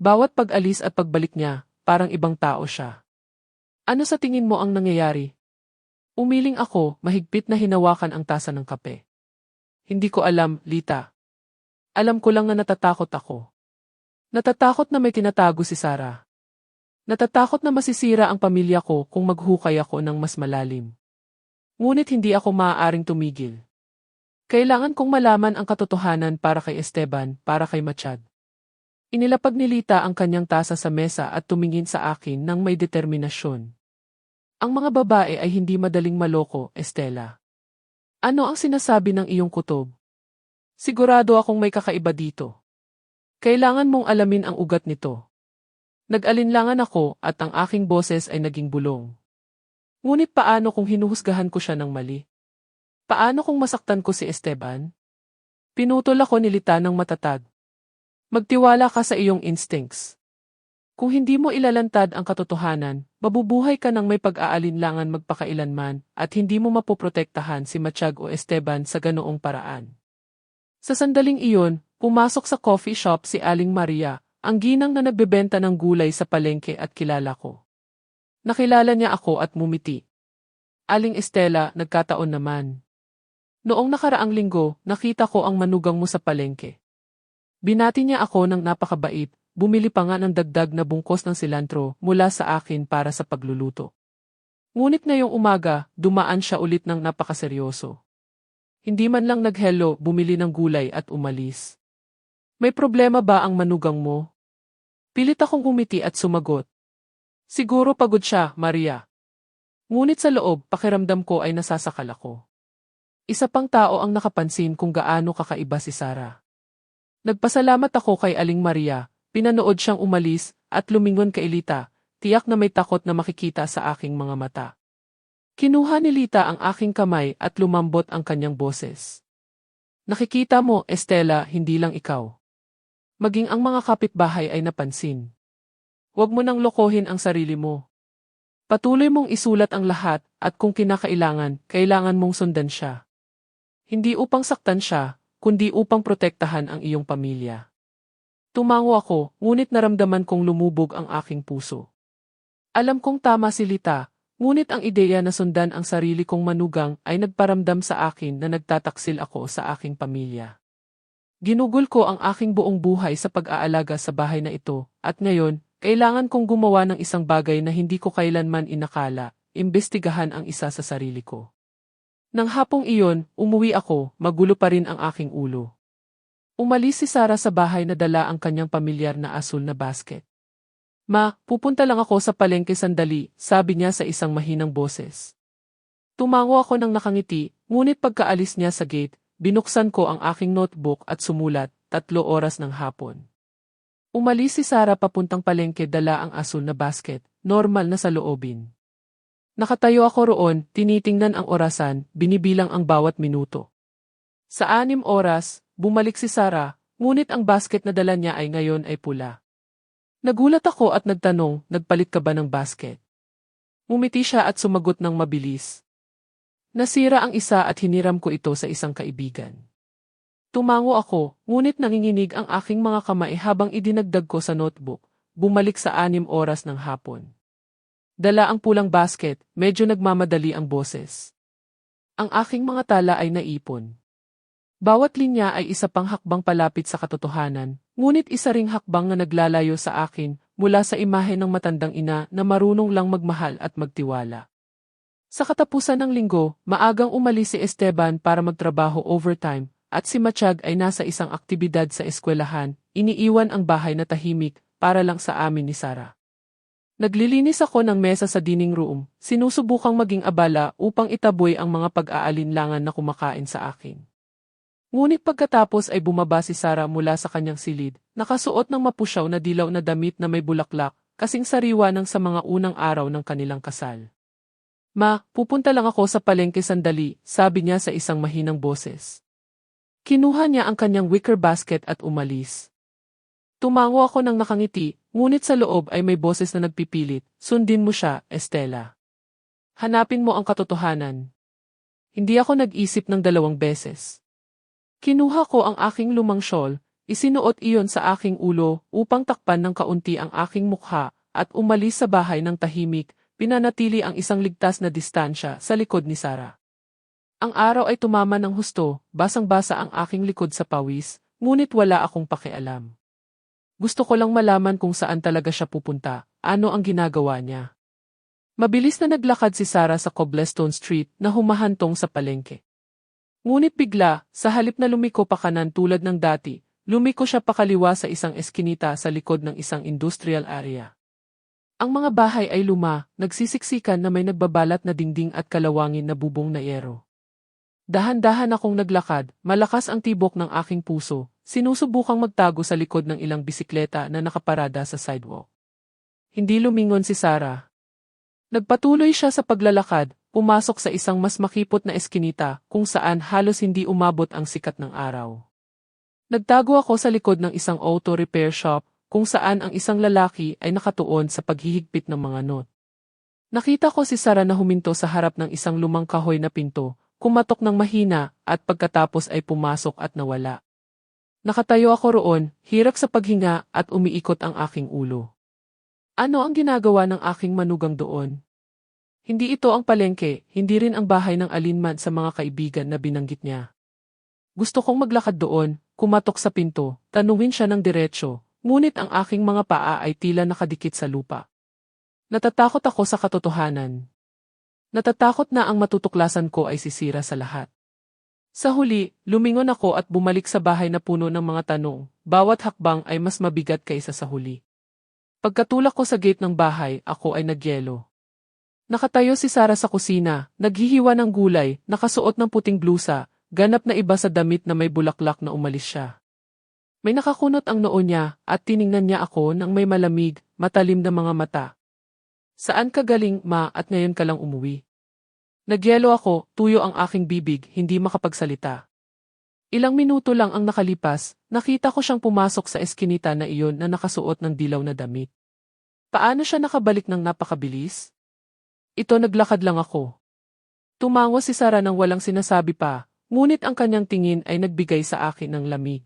Bawat pag-alis at pagbalik niya, parang ibang tao siya. Ano sa tingin mo ang nangyayari? Umiling ako, mahigpit na hinawakan ang tasa ng kape. Hindi ko alam, Lita. Alam ko lang na natatakot ako. Natatakot na may tinatago si Sarah. Natatakot na masisira ang pamilya ko kung maghukay ako ng mas malalim. Ngunit hindi ako maaaring tumigil. Kailangan kong malaman ang katotohanan para kay Esteban, para kay Machad. Inilapag ni Lita ang kanyang tasa sa mesa at tumingin sa akin ng may determinasyon. Ang mga babae ay hindi madaling maloko, Estela. Ano ang sinasabi ng iyong kutob? Sigurado akong may kakaiba dito. Kailangan mong alamin ang ugat nito. Nag-alinlangan ako at ang aking boses ay naging bulong. Ngunit paano kung hinuhusgahan ko siya ng mali? Paano kung masaktan ko si Esteban? Pinutol ako ni Lita ng matatag. Magtiwala ka sa iyong instincts. Kung hindi mo ilalantad ang katotohanan, mabubuhay ka ng may pag-aalinlangan magpakailanman at hindi mo mapoprotektahan si Machag o Esteban sa ganoong paraan. Sa sandaling iyon, pumasok sa coffee shop si Aling Maria, ang ginang na nagbebenta ng gulay sa palengke at kilala ko. Nakilala niya ako at mumiti. Aling Estela, nagkataon naman. Noong nakaraang linggo, nakita ko ang manugang mo sa palengke. Binati niya ako ng napakabait, bumili pa nga ng dagdag na bungkos ng silantro mula sa akin para sa pagluluto. Ngunit ngayong umaga, dumaan siya ulit ng napakaseryoso. Hindi man lang nag-hello, bumili ng gulay at umalis. May problema ba ang manugang mo? Pilit akong umiti at sumagot. Siguro pagod siya, Maria. Ngunit sa loob, pakiramdam ko ay nasasakal ako. Isa pang tao ang nakapansin kung gaano kakaiba si Sarah. Nagpasalamat ako kay Aling Maria, pinanood siyang umalis at lumingon kay Lita, tiyak na may takot na makikita sa aking mga mata. Kinuha ni Lita ang aking kamay at lumambot ang kanyang boses. Nakikita mo, Estela, hindi lang ikaw. Maging ang mga kapitbahay ay napansin. Huwag mo nang lokohin ang sarili mo. Patuloy mong isulat ang lahat at kung kinakailangan, kailangan mong sundan siya. Hindi upang saktan siya, kundi upang protektahan ang iyong pamilya. Tumango ako, ngunit naramdaman kong lumubog ang aking puso. Alam kong tama si Lita, ngunit ang ideya na sundan ang sarili kong manugang ay nagparamdam sa akin na nagtataksil ako sa aking pamilya. Ginugol ko ang aking buong buhay sa pag-aalaga sa bahay na ito, at ngayon, kailangan kong gumawa ng isang bagay na hindi ko kailanman inakala, imbestigahan ang isa sa sarili ko. Nang hapong iyon, umuwi ako, magulo pa rin ang aking ulo. Umalis si Sarah sa bahay na dala ang kanyang pamilyar na asul na basket. Ma, pupunta lang ako sa palengke sandali, sabi niya sa isang mahinang boses. Tumango ako ng nakangiti, ngunit pagkaalis niya sa gate, binuksan ko ang aking notebook at sumulat, 3 oras ng hapon. Umalis si Sarah papuntang palengke dala ang asul na basket, normal na sa loobin. Nakatayo ako roon, tinitingnan ang orasan, binibilang ang bawat minuto. Sa 6 oras, bumalik si Sarah, ngunit ang basket na dala niya ay ngayon ay pula. Nagulat ako at nagtanong, nagpalit ka ba ng basket? Ngumiti siya at sumagot ng mabilis. Nasira ang isa at hiniram ko ito sa isang kaibigan. Tumango ako, ngunit nanginginig ang aking mga kamay habang idinagdag ko sa notebook, bumalik sa 6 oras ng hapon. Dala ang pulang basket, medyo nagmamadali ang boses. Ang aking mga tala ay naipon. Bawat linya ay isa pang hakbang palapit sa katotohanan, ngunit isa ring hakbang na naglalayo sa akin mula sa imahe ng matandang ina na marunong lang magmahal at magtiwala. Sa katapusan ng linggo, maagang umalis si Esteban para magtrabaho overtime, at si Matiyag ay nasa isang aktibidad sa eskwelahan, iniiwan ang bahay na tahimik para lang sa amin ni Sarah. Naglilinis ako ng mesa sa dining room, sinusubukang maging abala upang itaboy ang mga pag-aalinlangan na kumakain sa akin. Ngunit pagkatapos ay bumaba si Sarah mula sa kanyang silid, nakasuot ng mapusyaw na dilaw na damit na may bulaklak, kasing sariwa ng sa mga unang araw ng kanilang kasal. Ma, pupunta lang ako sa palengke sandali, sabi niya sa isang mahinang boses. Kinuha niya ang kanyang wicker basket at umalis. Tumango ako ng nakangiti, ngunit sa loob ay may boses na nagpipilit, sundin mo siya, Estela. Hanapin mo ang katotohanan. Hindi ako nag-isip ng 2 beses. Kinuha ko ang aking lumang shawl, isinuot iyon sa aking ulo upang takpan ng kaunti ang aking mukha at umalis sa bahay ng tahimik, pinanatili ang isang ligtas na distansya sa likod ni Sarah. Ang araw ay tumama ng husto, basang-basa ang aking likod sa pawis, ngunit wala akong pakialam. Gusto ko lang malaman kung saan talaga siya pupunta, ano ang ginagawa niya. Mabilis na naglakad si Sarah sa Cobblestone Street na humahantong sa palengke. Ngunit bigla, sa halip na lumiko pa kanan tulad ng dati, lumiko siya pakaliwa sa isang eskinita sa likod ng isang industrial area. Ang mga bahay ay luma, nagsisiksikan na may nagbabalat na dingding at kalawangin na bubong na yero. Dahan-dahan akong naglakad, malakas ang tibok ng aking puso, sinusubukang magtago sa likod ng ilang bisikleta na nakaparada sa sidewalk. Hindi lumingon si Sarah. Nagpatuloy siya sa paglalakad, pumasok sa isang mas makipot na eskinita kung saan halos hindi umabot ang sikat ng araw. Nagtago ako sa likod ng isang auto repair shop kung saan ang isang lalaki ay nakatuon sa paghihigpit ng mga not. Nakita ko si Sarah na huminto sa harap ng isang lumang kahoy na pinto, kumatok ng mahina at pagkatapos ay pumasok at nawala. Nakatayo ako roon, hirap sa paghinga at umiikot ang aking ulo. Ano ang ginagawa ng aking manugang doon? Hindi ito ang palengke, hindi rin ang bahay ng alinman sa mga kaibigan na binanggit niya. Gusto kong maglakad doon, kumatok sa pinto, tanungin siya ng diretsyo, ngunit ang aking mga paa ay tila nakadikit sa lupa. Natatakot ako sa katotohanan. Natatakot na ang matutuklasan ko ay sisira sa lahat. Sa huli, lumingon ako at bumalik sa bahay na puno ng mga tanong, bawat hakbang ay mas mabigat kaysa sa huli. Pagkatulak ko sa gate ng bahay, ako ay nagyelo. Nakatayo si Sarah sa kusina, naghihiwa ng gulay, nakasuot ng puting blusa, ganap na iba sa damit na may bulaklak na umalis siya. May nakakunot ang noo niya at tiningnan niya ako ng may malamig, matalim na mga mata. Saan ka galing, ma, at ngayon ka lang umuwi? Nagyelo ako, tuyo ang aking bibig, hindi makapagsalita. Ilang minuto lang ang nakalipas, nakita ko siyang pumasok sa eskinita na iyon na nakasuot ng dilaw na damit. Paano siya nakabalik ng napakabilis? Ito naglakad lang ako. Tumango si Sarah nang walang sinasabi pa, ngunit ang kanyang tingin ay nagbigay sa akin ng lamig.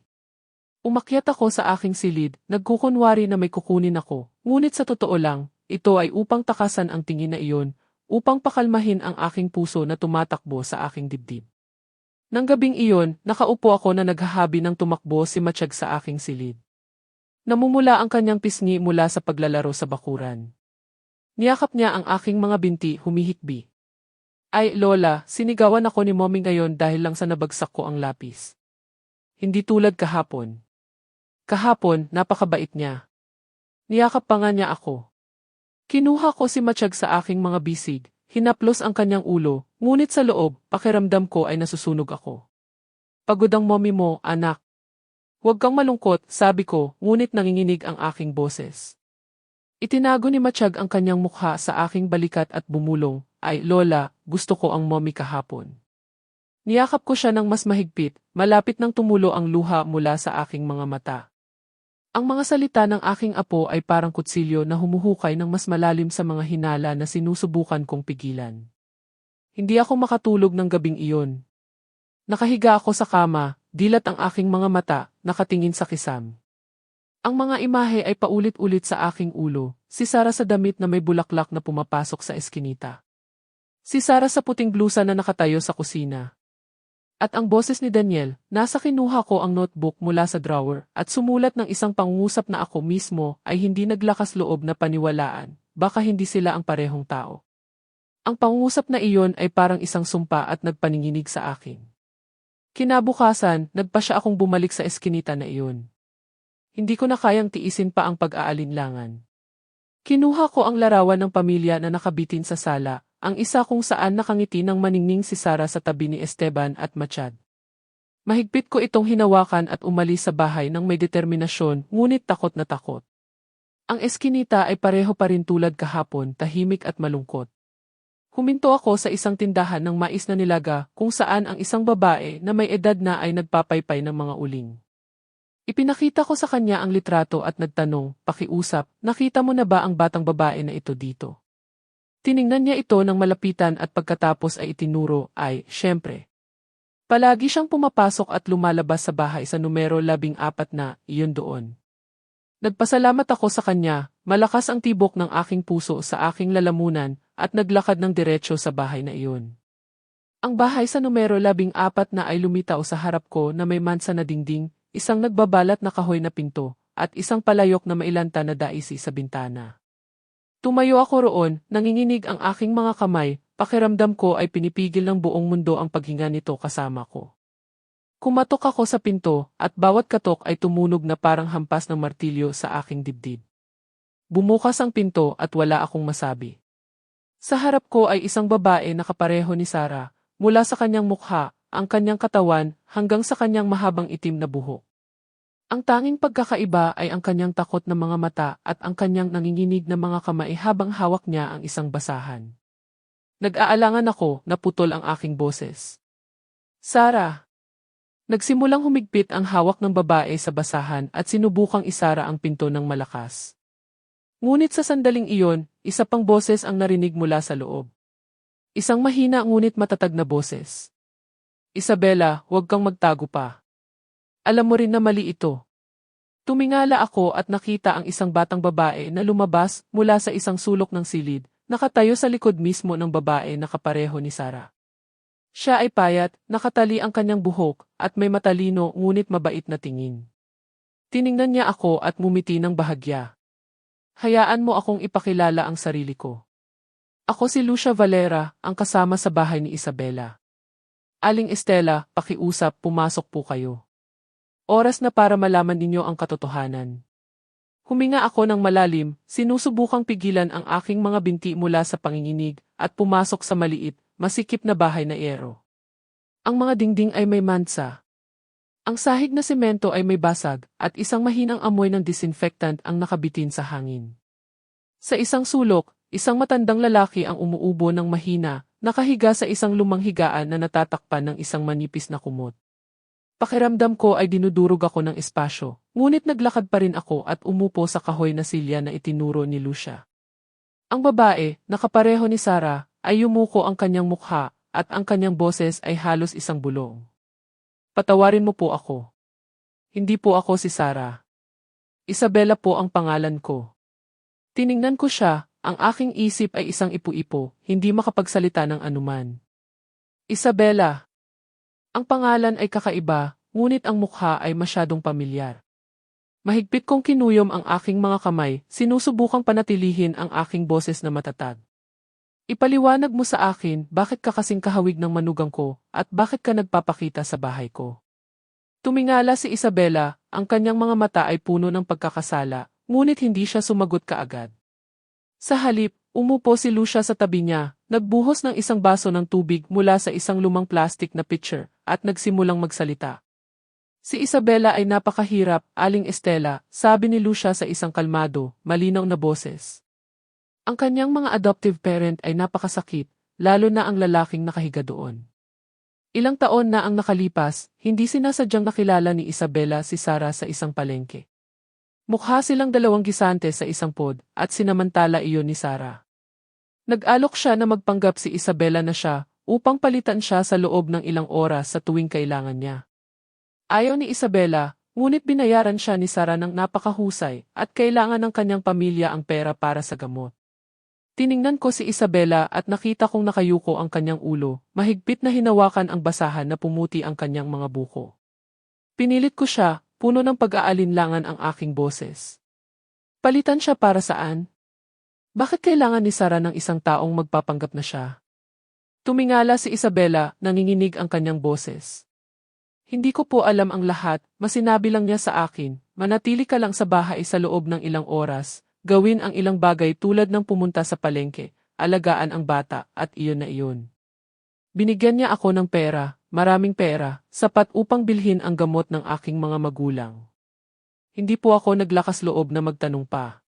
Umakyat ako sa aking silid, nagkukunwari na may kukunin ako, ngunit sa totoo lang, ito ay upang takasan ang tingin na iyon, upang pakalmahin ang aking puso na tumatakbo sa aking dibdib. Nang gabing iyon, nakaupo ako na naghahabi ng tumakbo si Matiyag sa aking silid. Namumula ang kanyang pisngi mula sa paglalaro sa bakuran. Niyakap niya ang aking mga binti, humihikbi. Ay, Lola, sinigawan ako ni Mommy ngayon dahil lang sa nabagsak ko ang lapis. Hindi tulad kahapon. Kahapon, napakabait niya. Niyakap pa nga niya ako. Kinuha ko si Matiyag sa aking mga bisig, hinaplos ang kanyang ulo, ngunit sa loob, pakiramdam ko ay nasusunog ako. Pagod ang mommy mo, anak. Huwag kang malungkot, sabi ko, ngunit nanginginig ang aking boses. Itinago ni Matiyag ang kanyang mukha sa aking balikat at bumulong, ay Lola, gusto ko ang mommy kahapon. Niyakap ko siya ng mas mahigpit, malapit nang tumulo ang luha mula sa aking mga mata. Ang mga salita ng aking apo ay parang kutsilyo na humuhukay ng mas malalim sa mga hinala na sinusubukan kong pigilan. Hindi ako makatulog ng gabing iyon. Nakahiga ako sa kama, dilat ang aking mga mata, nakatingin sa kisam. Ang mga imahe ay paulit-ulit sa aking ulo, si Sarah sa damit na may bulaklak na pumapasok sa eskinita. Si Sarah sa puting blusa na nakatayo sa kusina. At ang boses ni Daniel, nasa kinuha ko ang notebook mula sa drawer at sumulat ng isang pangungusap na ako mismo ay hindi naglakas loob na paniwalaan, baka hindi sila ang parehong tao. Ang pangungusap na iyon ay parang isang sumpa at nagpaninginig sa akin. Kinabukasan, nagpa siya akong bumalik sa eskinita na iyon. Hindi ko na kayang tiisin pa ang pag-aalinlangan. Kinuha ko ang larawan ng pamilya na nakabitin sa sala, ang isa kung saan nakangiti ng maningning si Sara sa tabi ni Esteban at Machad. Mahigpit ko itong hinawakan at umalis sa bahay ng may determinasyon, ngunit takot na takot. Ang eskinita ay pareho pa rin tulad kahapon, tahimik at malungkot. Huminto ako sa isang tindahan ng mais na nilaga kung saan ang isang babae na may edad na ay nagpapaypay ng mga uling. Ipinakita ko sa kanya ang litrato at nagtanong, pakiusap, nakita mo na ba ang batang babae na ito dito? Tiningnan niya ito ng malapitan at pagkatapos ay itinuro, ay, syempre. Palagi siyang pumapasok at lumalabas sa bahay sa numero 14 na, iyon doon. Nagpasalamat ako sa kanya, malakas ang tibok ng aking puso sa aking lalamunan, at naglakad ng diretsyo sa bahay na iyon. Ang bahay sa numero 14 na ay lumitaw sa harap ko na may mansa na dingding, isang nagbabalat na kahoy na pinto, at isang palayok na mailanta na daisi sa bintana. Tumayo ako roon, nanginginig ang aking mga kamay, pakiramdam ko ay pinipigil ng buong mundo ang paghinga nito kasama ko. Kumatok ako sa pinto, at bawat katok ay tumunog na parang hampas ng martilyo sa aking dibdib. Bumukas ang pinto at wala akong masabi. Sa harap ko ay isang babae na kapareho ni Sara, mula sa kanyang mukha, ang kanyang katawan, hanggang sa kanyang mahabang itim na buhok. Ang tanging pagkakaiba ay ang kanyang takot na mga mata at ang kanyang nanginginig na mga kamay habang hawak niya ang isang basahan. Nag-aalangan ako na putol ang aking boses. Sara! Nagsimulang humigpit ang hawak ng babae sa basahan at sinubukang isara ang pinto ng malakas. Ngunit sa sandaling iyon, isa pang boses ang narinig mula sa loob. Isang mahina ngunit matatag na boses. Isabela, huwag kang magtago pa. Alam mo rin na mali ito. Tumingala ako at nakita ang isang batang babae na lumabas mula sa isang sulok ng silid, nakatayo sa likod mismo ng babae na kapareho ni Sara. Siya ay payat, nakatali ang kanyang buhok, at may matalino ngunit mabait na tingin. Tiningnan niya ako at ngumiti ng bahagya. Hayaan mo akong ipakilala ang sarili ko. Ako si Lucia Valera, ang kasama sa bahay ni Isabela. Aling Estela, pakiusap, pumasok po kayo. Oras na para malaman ninyo ang katotohanan. Huminga ako ng malalim, sinusubukang pigilan ang aking mga binti mula sa panginginig, at pumasok sa maliit, masikip na bahay na yero. Ang mga dingding ay may mansa. Ang sahig na semento ay may basag, at isang mahinang amoy ng disinfectant ang nakabitin sa hangin. Sa isang sulok, isang matandang lalaki ang umuubo ng mahina, nakahiga sa isang lumang higaan na natatakpan ng isang manipis na kumot. Pakiramdam ko ay dinudurog ako ng espasyo, ngunit naglakad pa rin ako at umupo sa kahoy na silya na itinuro ni Lucia. Ang babae, nakapareho ni Sara, ay yumuko ang kanyang mukha, at ang kanyang boses ay halos isang bulong. Patawarin mo po ako. Hindi po ako si Sara. Isabela po ang pangalan ko. Tiningnan ko siya, ang aking isip ay isang ipu-ipo, hindi makapagsalita ng anuman. Isabela. Ang pangalan ay kakaiba, ngunit ang mukha ay masyadong pamilyar. Mahigpit kong kinuyom ang aking mga kamay, sinusubukang panatilihin ang aking boses na matatag. Ipaliwanag mo sa akin bakit ka kasing kahawig ng manugang ko at bakit ka nagpapakita sa bahay ko. Tumingala si Isabela, ang kanyang mga mata ay puno ng pagkakasala, ngunit hindi siya sumagot kaagad. Sa halip, umupo si Lucia sa tabi niya, nagbuhos ng isang baso ng tubig mula sa isang lumang plastic na pitcher, at nagsimulang magsalita. Si Isabela ay napakahirap, Aling Estela, sabi ni Lucia sa isang kalmado, malinaw na boses. Ang kanyang mga adoptive parent ay napakasakit, lalo na ang lalaking nakahiga doon. Ilang taon na ang nakalipas, hindi sinasadyang nakilala ni Isabela si Sara sa isang palengke. Mukha silang dalawang gisante sa isang pod, at sinamantala iyon ni Sara. Nag-alok siya na magpanggap si Isabela na siya, upang palitan siya sa loob ng ilang oras sa tuwing kailangan niya. Ayaw ni Isabela, ngunit binayaran siya ni Sara ng napakahusay, at kailangan ng kanyang pamilya ang pera para sa gamot. Tiningnan ko si Isabela at nakita kong nakayuko ang kanyang ulo, mahigpit na hinawakan ang basahan na pumuti ang kanyang mga buko. Pinilit ko siya, puno ng pag-aalinlangan ang aking boses. Palitan siya para saan? Bakit kailangan ni Sara ng isang taong magpapanggap na siya? Tumingala si Isabela, nanginginig ang kanyang boses. Hindi ko po alam ang lahat, masinabi lang niya sa akin, manatili ka lang sa bahay sa loob ng ilang oras, gawin ang ilang bagay tulad ng pumunta sa palengke, alagaan ang bata, at iyon na iyon. Binigyan niya ako ng pera, maraming pera, sapat upang bilhin ang gamot ng aking mga magulang. Hindi po ako naglakas loob na magtanong pa.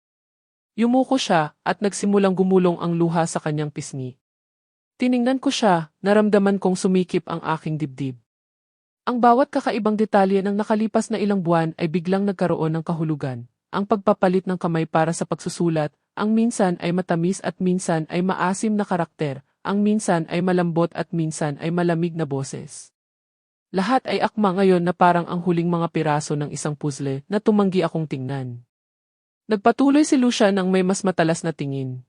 Yumuko siya, at nagsimulang gumulong ang luha sa kanyang pisngi. Tiningnan ko siya, naramdaman kong sumikip ang aking dibdib. Ang bawat kakaibang detalye ng nakalipas na ilang buwan ay biglang nagkaroon ng kahulugan. Ang pagpapalit ng kamay para sa pagsusulat, ang minsan ay matamis at minsan ay maasim na karakter, ang minsan ay malambot at minsan ay malamig na boses. Lahat ay akma ngayon na parang ang huling mga piraso ng isang puzzle na tumanggi akong tingnan. Nagpatuloy si Lucia nang may mas matalas na tingin.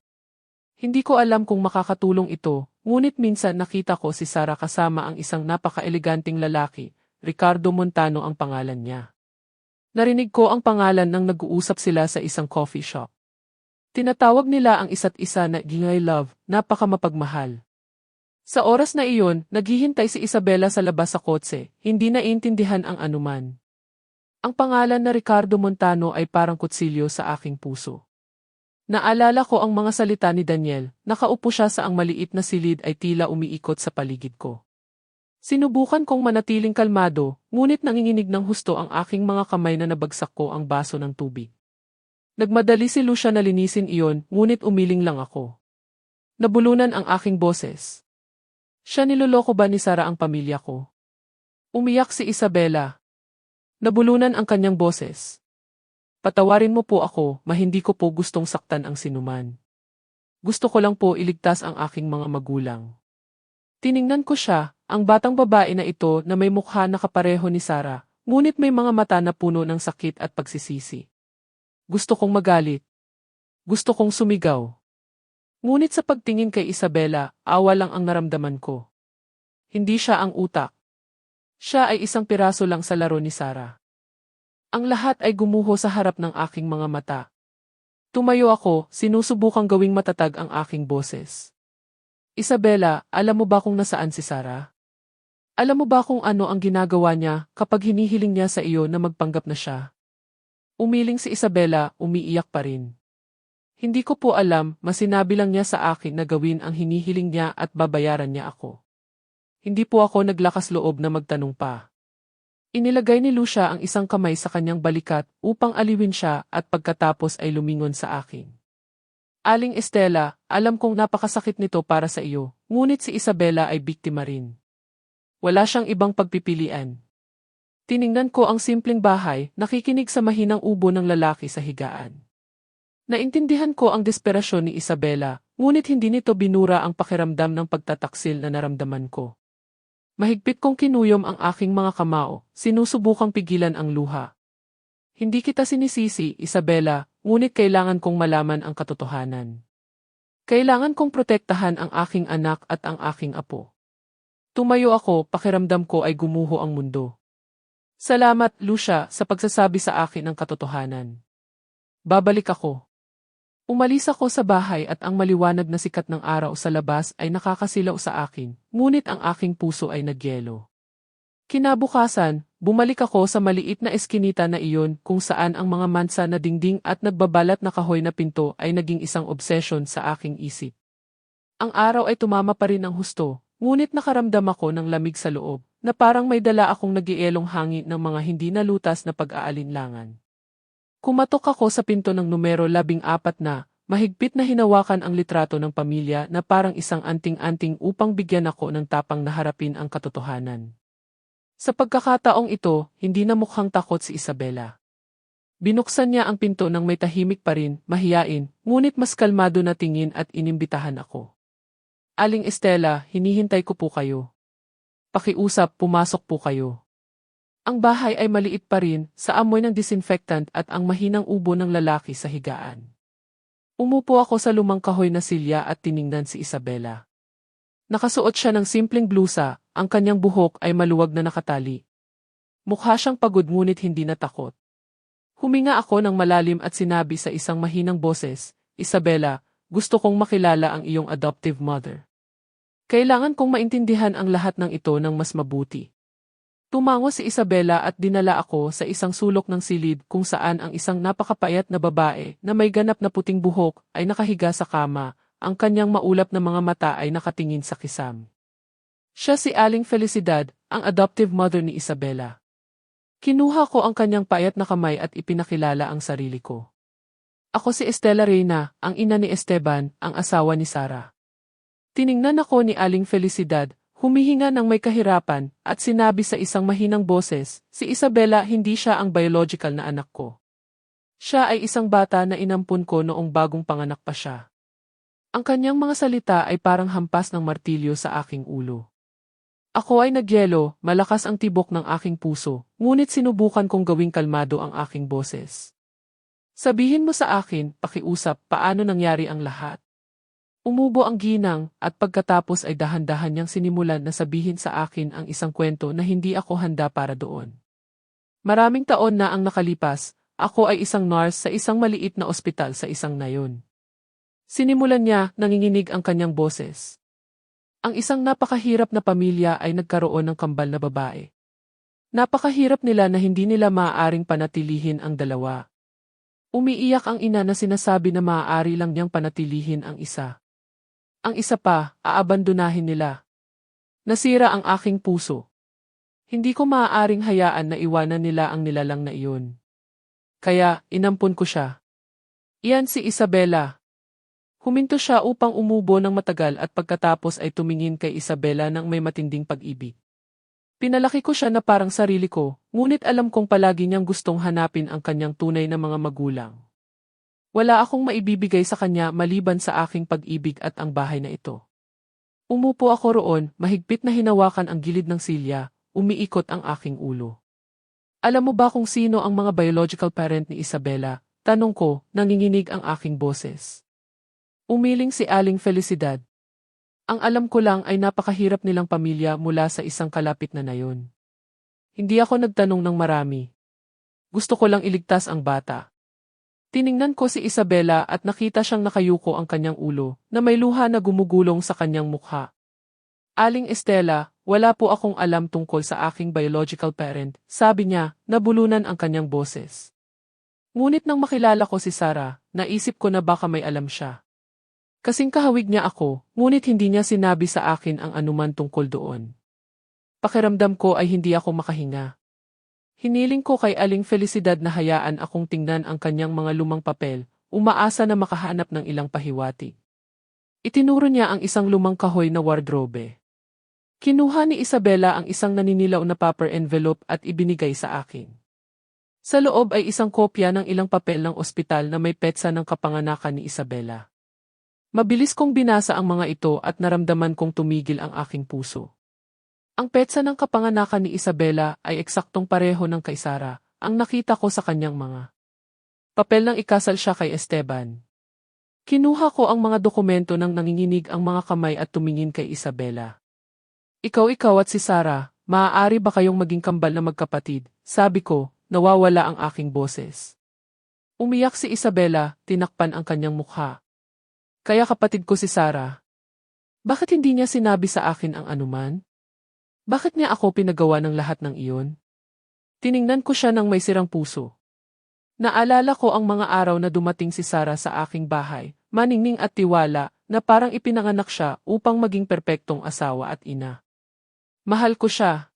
Hindi ko alam kung makakatulong ito, ngunit minsan nakita ko si Sarah kasama ang isang napaka-eleganting lalaki, Ricardo Montano ang pangalan niya. Narinig ko ang pangalan nang nag-uusap sila sa isang coffee shop. Tinatawag nila ang isa't isa na Gingay Love, napaka-mapagmahal. Sa oras na iyon, naghihintay si Isabela sa labas sa kotse, hindi naiintindihan ang anuman. Ang pangalan na Ricardo Montano ay parang kutsilyo sa aking puso. Naalala ko ang mga salita ni Daniel, nakaupo siya sa ang maliit na silid ay tila umiikot sa paligid ko. Sinubukan kong manatiling kalmado, ngunit nanginginig ng husto ang aking mga kamay na nabagsak ko ang baso ng tubig. Nagmadali si Lucia na linisin iyon, ngunit umiling lang ako. Nabulunan ang aking boses. Siya niloloko ba ni Sarah ang pamilya ko? Umiyak si Isabela. Nabulunan ang kanyang boses. Patawarin mo po ako, hindi ko po gustong saktan ang sinuman. Gusto ko lang po iligtas ang aking mga magulang. Tiningnan ko siya, ang batang babae na ito na may mukha na kapareho ni Sarah, ngunit may mga mata na puno ng sakit at pagsisisi. Gusto kong magalit. Gusto kong sumigaw. Ngunit sa pagtingin kay Isabela, awa lang ang naramdaman ko. Hindi siya ang utak. Siya ay isang piraso lang sa laro ni Sarah. Ang lahat ay gumuho sa harap ng aking mga mata. Tumayo ako, sinusubukang gawing matatag ang aking boses. Isabela, alam mo ba kung nasaan si Sarah? Alam mo ba kung ano ang ginagawa niya kapag hinihiling niya sa iyo na magpanggap na siya? Umiling si Isabela, umiiyak pa rin. Hindi ko po alam, masinabi lang niya sa akin na gawin ang hinihiling niya at babayaran niya ako. Hindi po ako naglakas loob na magtanong pa. Inilagay ni Lucia ang isang kamay sa kanyang balikat upang aliwin siya at pagkatapos ay lumingon sa akin. Aling Estela, alam kong napakasakit nito para sa iyo, ngunit si Isabela ay biktima rin. Wala siyang ibang pagpipilian. Tiningnan ko ang simpleng bahay, nakikinig sa mahinang ubo ng lalaki sa higaan. Naintindihan ko ang desperasyon ni Isabela, ngunit hindi nito binura ang pakiramdam ng pagtataksil na naramdaman ko. Mahigpit kong kinuyom ang aking mga kamao, sinusubukang pigilan ang luha. Hindi kita sinisisi, Isabela, ngunit kailangan kong malaman ang katotohanan. Kailangan kong protektahan ang aking anak at ang aking apo. Tumayo ako, pakiramdam ko ay gumuho ang mundo. Salamat, Lucia, sa pagsasabi sa akin ng katotohanan. Babalik ako. Umalis ako sa bahay at ang maliwanag na sikat ng araw sa labas ay nakakasilaw sa akin, ngunit ang aking puso ay nagyelo. Kinabukasan, bumalik ako sa maliit na eskinita na iyon kung saan ang mga mansa na dingding at nagbabalat na kahoy na pinto ay naging isang obsession sa aking isip. Ang araw ay tumama pa rin ng husto, ngunit nakaramdam ako ng lamig sa loob, na parang may dala akong nagielong hangin ng mga hindi nalutas na pag-aalinlangan. Kumatok ako sa pinto ng numero 14 na, mahigpit na hinawakan ang litrato ng pamilya na parang isang anting-anting upang bigyan ako ng tapang na harapin ang katotohanan. Sa pagkakataong ito, hindi na mukhang takot si Isabela. Binuksan niya ang pinto ng may tahimik pa rin, mahiyain, ngunit mas kalmado na tingin at inimbitahan ako. Aling Estela, hinihintay ko po kayo. Pakiusap, pumasok po kayo. Ang bahay ay maliit pa rin, sa amoy ng disinfectant at ang mahinang ubo ng lalaki sa higaan. Umupo ako sa lumang kahoy na silya at tiningnan si Isabela. Nakasuot siya ng simpleng blusa, ang kanyang buhok ay maluwag na nakatali. Mukha siyang pagod ngunit hindi natakot. Huminga ako ng malalim at sinabi sa isang mahinang boses, Isabela, gusto kong makilala ang iyong adoptive mother. Kailangan kong maintindihan ang lahat ng ito ng mas mabuti. Tumango si Isabela at dinala ako sa isang sulok ng silid kung saan ang isang napakapayat na babae na may ganap na puting buhok ay nakahiga sa kama, ang kanyang maulap na mga mata ay nakatingin sa kisam. Siya si Aling Felicidad, ang adoptive mother ni Isabela. Kinuha ko ang kanyang payat na kamay at ipinakilala ang sarili ko. Ako si Estela Reyna, ang ina ni Esteban, ang asawa ni Sara. Tiningnan ako ni Aling Felicidad, humihinga ng may kahirapan, at sinabi sa isang mahinang boses, si Isabela hindi siya ang biological na anak ko. Siya ay isang bata na inampun ko noong bagong panganak pa siya. Ang kanyang mga salita ay parang hampas ng martilyo sa aking ulo. Ako ay nagyelo, malakas ang tibok ng aking puso, ngunit sinubukan kong gawing kalmado ang aking boses. Sabihin mo sa akin, pakiusap, paano nangyari ang lahat? Umubo ang ginang, at pagkatapos ay dahan-dahan niyang sinimulan na sabihin sa akin ang isang kwento na hindi ako handa para doon. Maraming taon na ang nakalipas, ako ay isang nurse sa isang maliit na ospital sa isang nayon. Sinimulan niya, nanginginig ang kanyang boses. Ang isang napakahirap na pamilya ay nagkaroon ng kambal na babae. Napakahirap nila na hindi nila maaaring panatilihin ang dalawa. Umiiyak ang ina na sinasabi na maaari lang niyang panatilihin ang isa. Ang isa pa, aabandonahin nila. Nasira ang aking puso. Hindi ko maaaring hayaan na iwanan nila ang nilalang na iyon. Kaya, inampun ko siya. Iyan si Isabela. Huminto siya upang umubo ng matagal at pagkatapos ay tumingin kay Isabela ng may matinding pag-ibig. Pinalaki ko siya na parang sarili ko, ngunit alam kong palagi niyang gustong hanapin ang kanyang tunay na mga magulang. Wala akong maibibigay sa kanya maliban sa aking pag-ibig at ang bahay na ito. Umupo ako roon, mahigpit na hinawakan ang gilid ng silya, umiikot ang aking ulo. Alam mo ba kung sino ang mga biological parent ni Isabela? Tanong ko, nanginginig ang aking boses. Umiling si Aling Felicidad. Ang alam ko lang ay napakahirap nilang pamilya mula sa isang kalapit na nayon. Hindi ako nagtanong ng marami. Gusto ko lang iligtas ang bata. Tiningnan ko si Isabela at nakita siyang nakayuko ang kanyang ulo, na may luha na gumugulong sa kanyang mukha. Aling Estela, wala po akong alam tungkol sa aking biological parent, sabi niya, nabulunan ang kanyang boses. Ngunit nang makilala ko si Sara, naisip ko na baka may alam siya. Kasing kahawig niya ako, ngunit hindi niya sinabi sa akin ang anuman tungkol doon. Pakiramdam ko ay hindi ako makahinga. Hiniling ko kay Aling Felicidad na hayaan akong tingnan ang kanyang mga lumang papel, umaasa na makahanap ng ilang pahiwatig. Itinuro niya ang isang lumang kahoy na wardrobe. Kinuha ni Isabela ang isang naninilaw na paper envelope at ibinigay sa akin. Sa loob ay isang kopya ng ilang papel ng ospital na may petsa ng kapanganakan ni Isabela. Mabilis kong binasa ang mga ito at naramdaman kong tumigil ang aking puso. Ang petsa ng kapanganakan ni Isabela ay eksaktong pareho ng kay Sara, ang nakita ko sa kanyang mga papel nang ikasal siya kay Esteban. Kinuha ko ang mga dokumento nang nanginginig ang mga kamay at tumingin kay Isabela. Ikaw at si Sara, maaari ba kayong maging kambal na magkapatid? Sabi ko, nawawala ang aking boses. Umiyak si Isabela, tinakpan ang kanyang mukha. Kaya kapatid ko si Sara. Bakit hindi niya sinabi sa akin ang anuman? Bakit niya ako pinagawa ng lahat ng iyon? Tiningnan ko siya ng may sirang puso. Naalala ko ang mga araw na dumating si Sara sa aking bahay, maningning at tiwala, na parang ipinanganak siya upang maging perpektong asawa at ina. Mahal ko siya.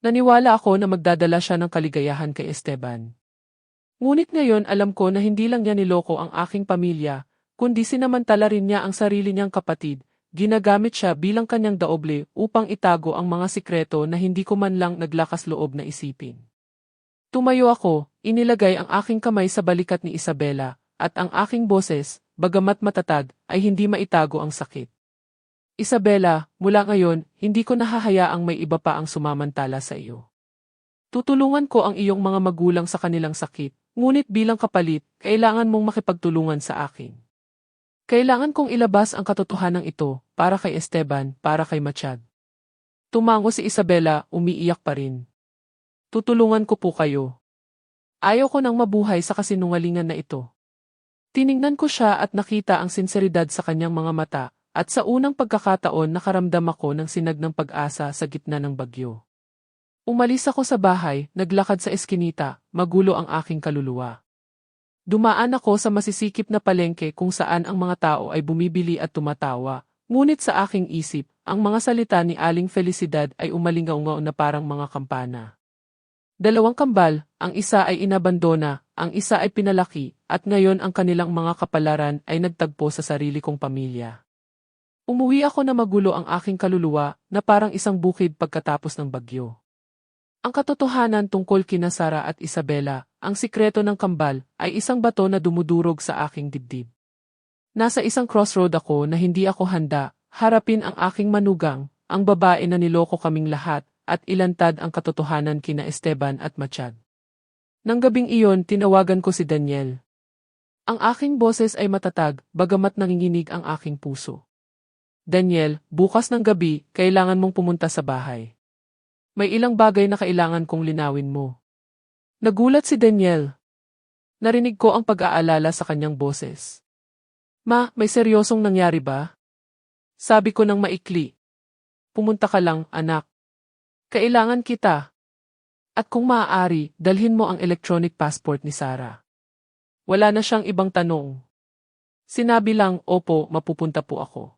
Naniwala ako na magdadala siya ng kaligayahan kay Esteban. Ngunit ngayon alam ko na hindi lang niya niloko ang aking pamilya, kundi sinamantala rin niya ang sarili niyang kapatid, ginagamit siya bilang kanyang daoble upang itago ang mga sikreto na hindi ko man lang naglakas loob na isipin. Tumayo ako, inilagay ang aking kamay sa balikat ni Isabela, at ang aking boses, bagamat matatag, ay hindi maitago ang sakit. Isabela, mula ngayon, hindi ko nahahayaang may iba pa ang sumamantala sa iyo. Tutulungan ko ang iyong mga magulang sa kanilang sakit, ngunit bilang kapalit, kailangan mong makipagtulungan sa akin. Kailangan kong ilabas ang katotohanan ito, para kay Esteban, para kay Machad. Tumango si Isabela, umiiyak pa rin. Tutulungan ko po kayo. Ayaw ko nang mabuhay sa kasinungalingan na ito. Tiningnan ko siya at nakita ang sinseridad sa kanyang mga mata, at sa unang pagkakataon nakaramdam ako ng sinag ng pag-asa sa gitna ng bagyo. Umalis ako sa bahay, naglakad sa eskinita, magulo ang aking kaluluwa. Dumaan ako sa masisikip na palengke kung saan ang mga tao ay bumibili at tumatawa, ngunit sa aking isip, ang mga salita ni Aling Felicidad ay umalingaw na parang mga kampana. Dalawang kambal, ang isa ay inabandona, ang isa ay pinalaki, at ngayon ang kanilang mga kapalaran ay nagtagpo sa sarili kong pamilya. Umuwi ako na magulo ang aking kaluluwa na parang isang bukid pagkatapos ng bagyo. Ang katotohanan tungkol kina Sara at Isabela, ang sikreto ng kambal, ay isang bato na dumudurog sa aking dibdib. Nasa isang crossroad ako na hindi ako handa, harapin ang aking manugang, ang babae na niloko kaming lahat, at ilantad ang katotohanan kina Esteban at Machag. Nang gabing iyon tinawagan ko si Daniel. Ang aking boses ay matatag, bagamat nanginginig ang aking puso. Daniel, bukas ng gabi, kailangan mong pumunta sa bahay. May ilang bagay na kailangan kong linawin mo. Nagulat si Daniel. Narinig ko ang pag-aalala sa kanyang boses. Ma, may seryosong nangyari ba? Sabi ko ng maikli. Pumunta ka lang, anak. Kailangan kita. At kung maaari, dalhin mo ang electronic passport ni Sara. Wala na siyang ibang tanong. Sinabi lang, opo, mapupunta po ako.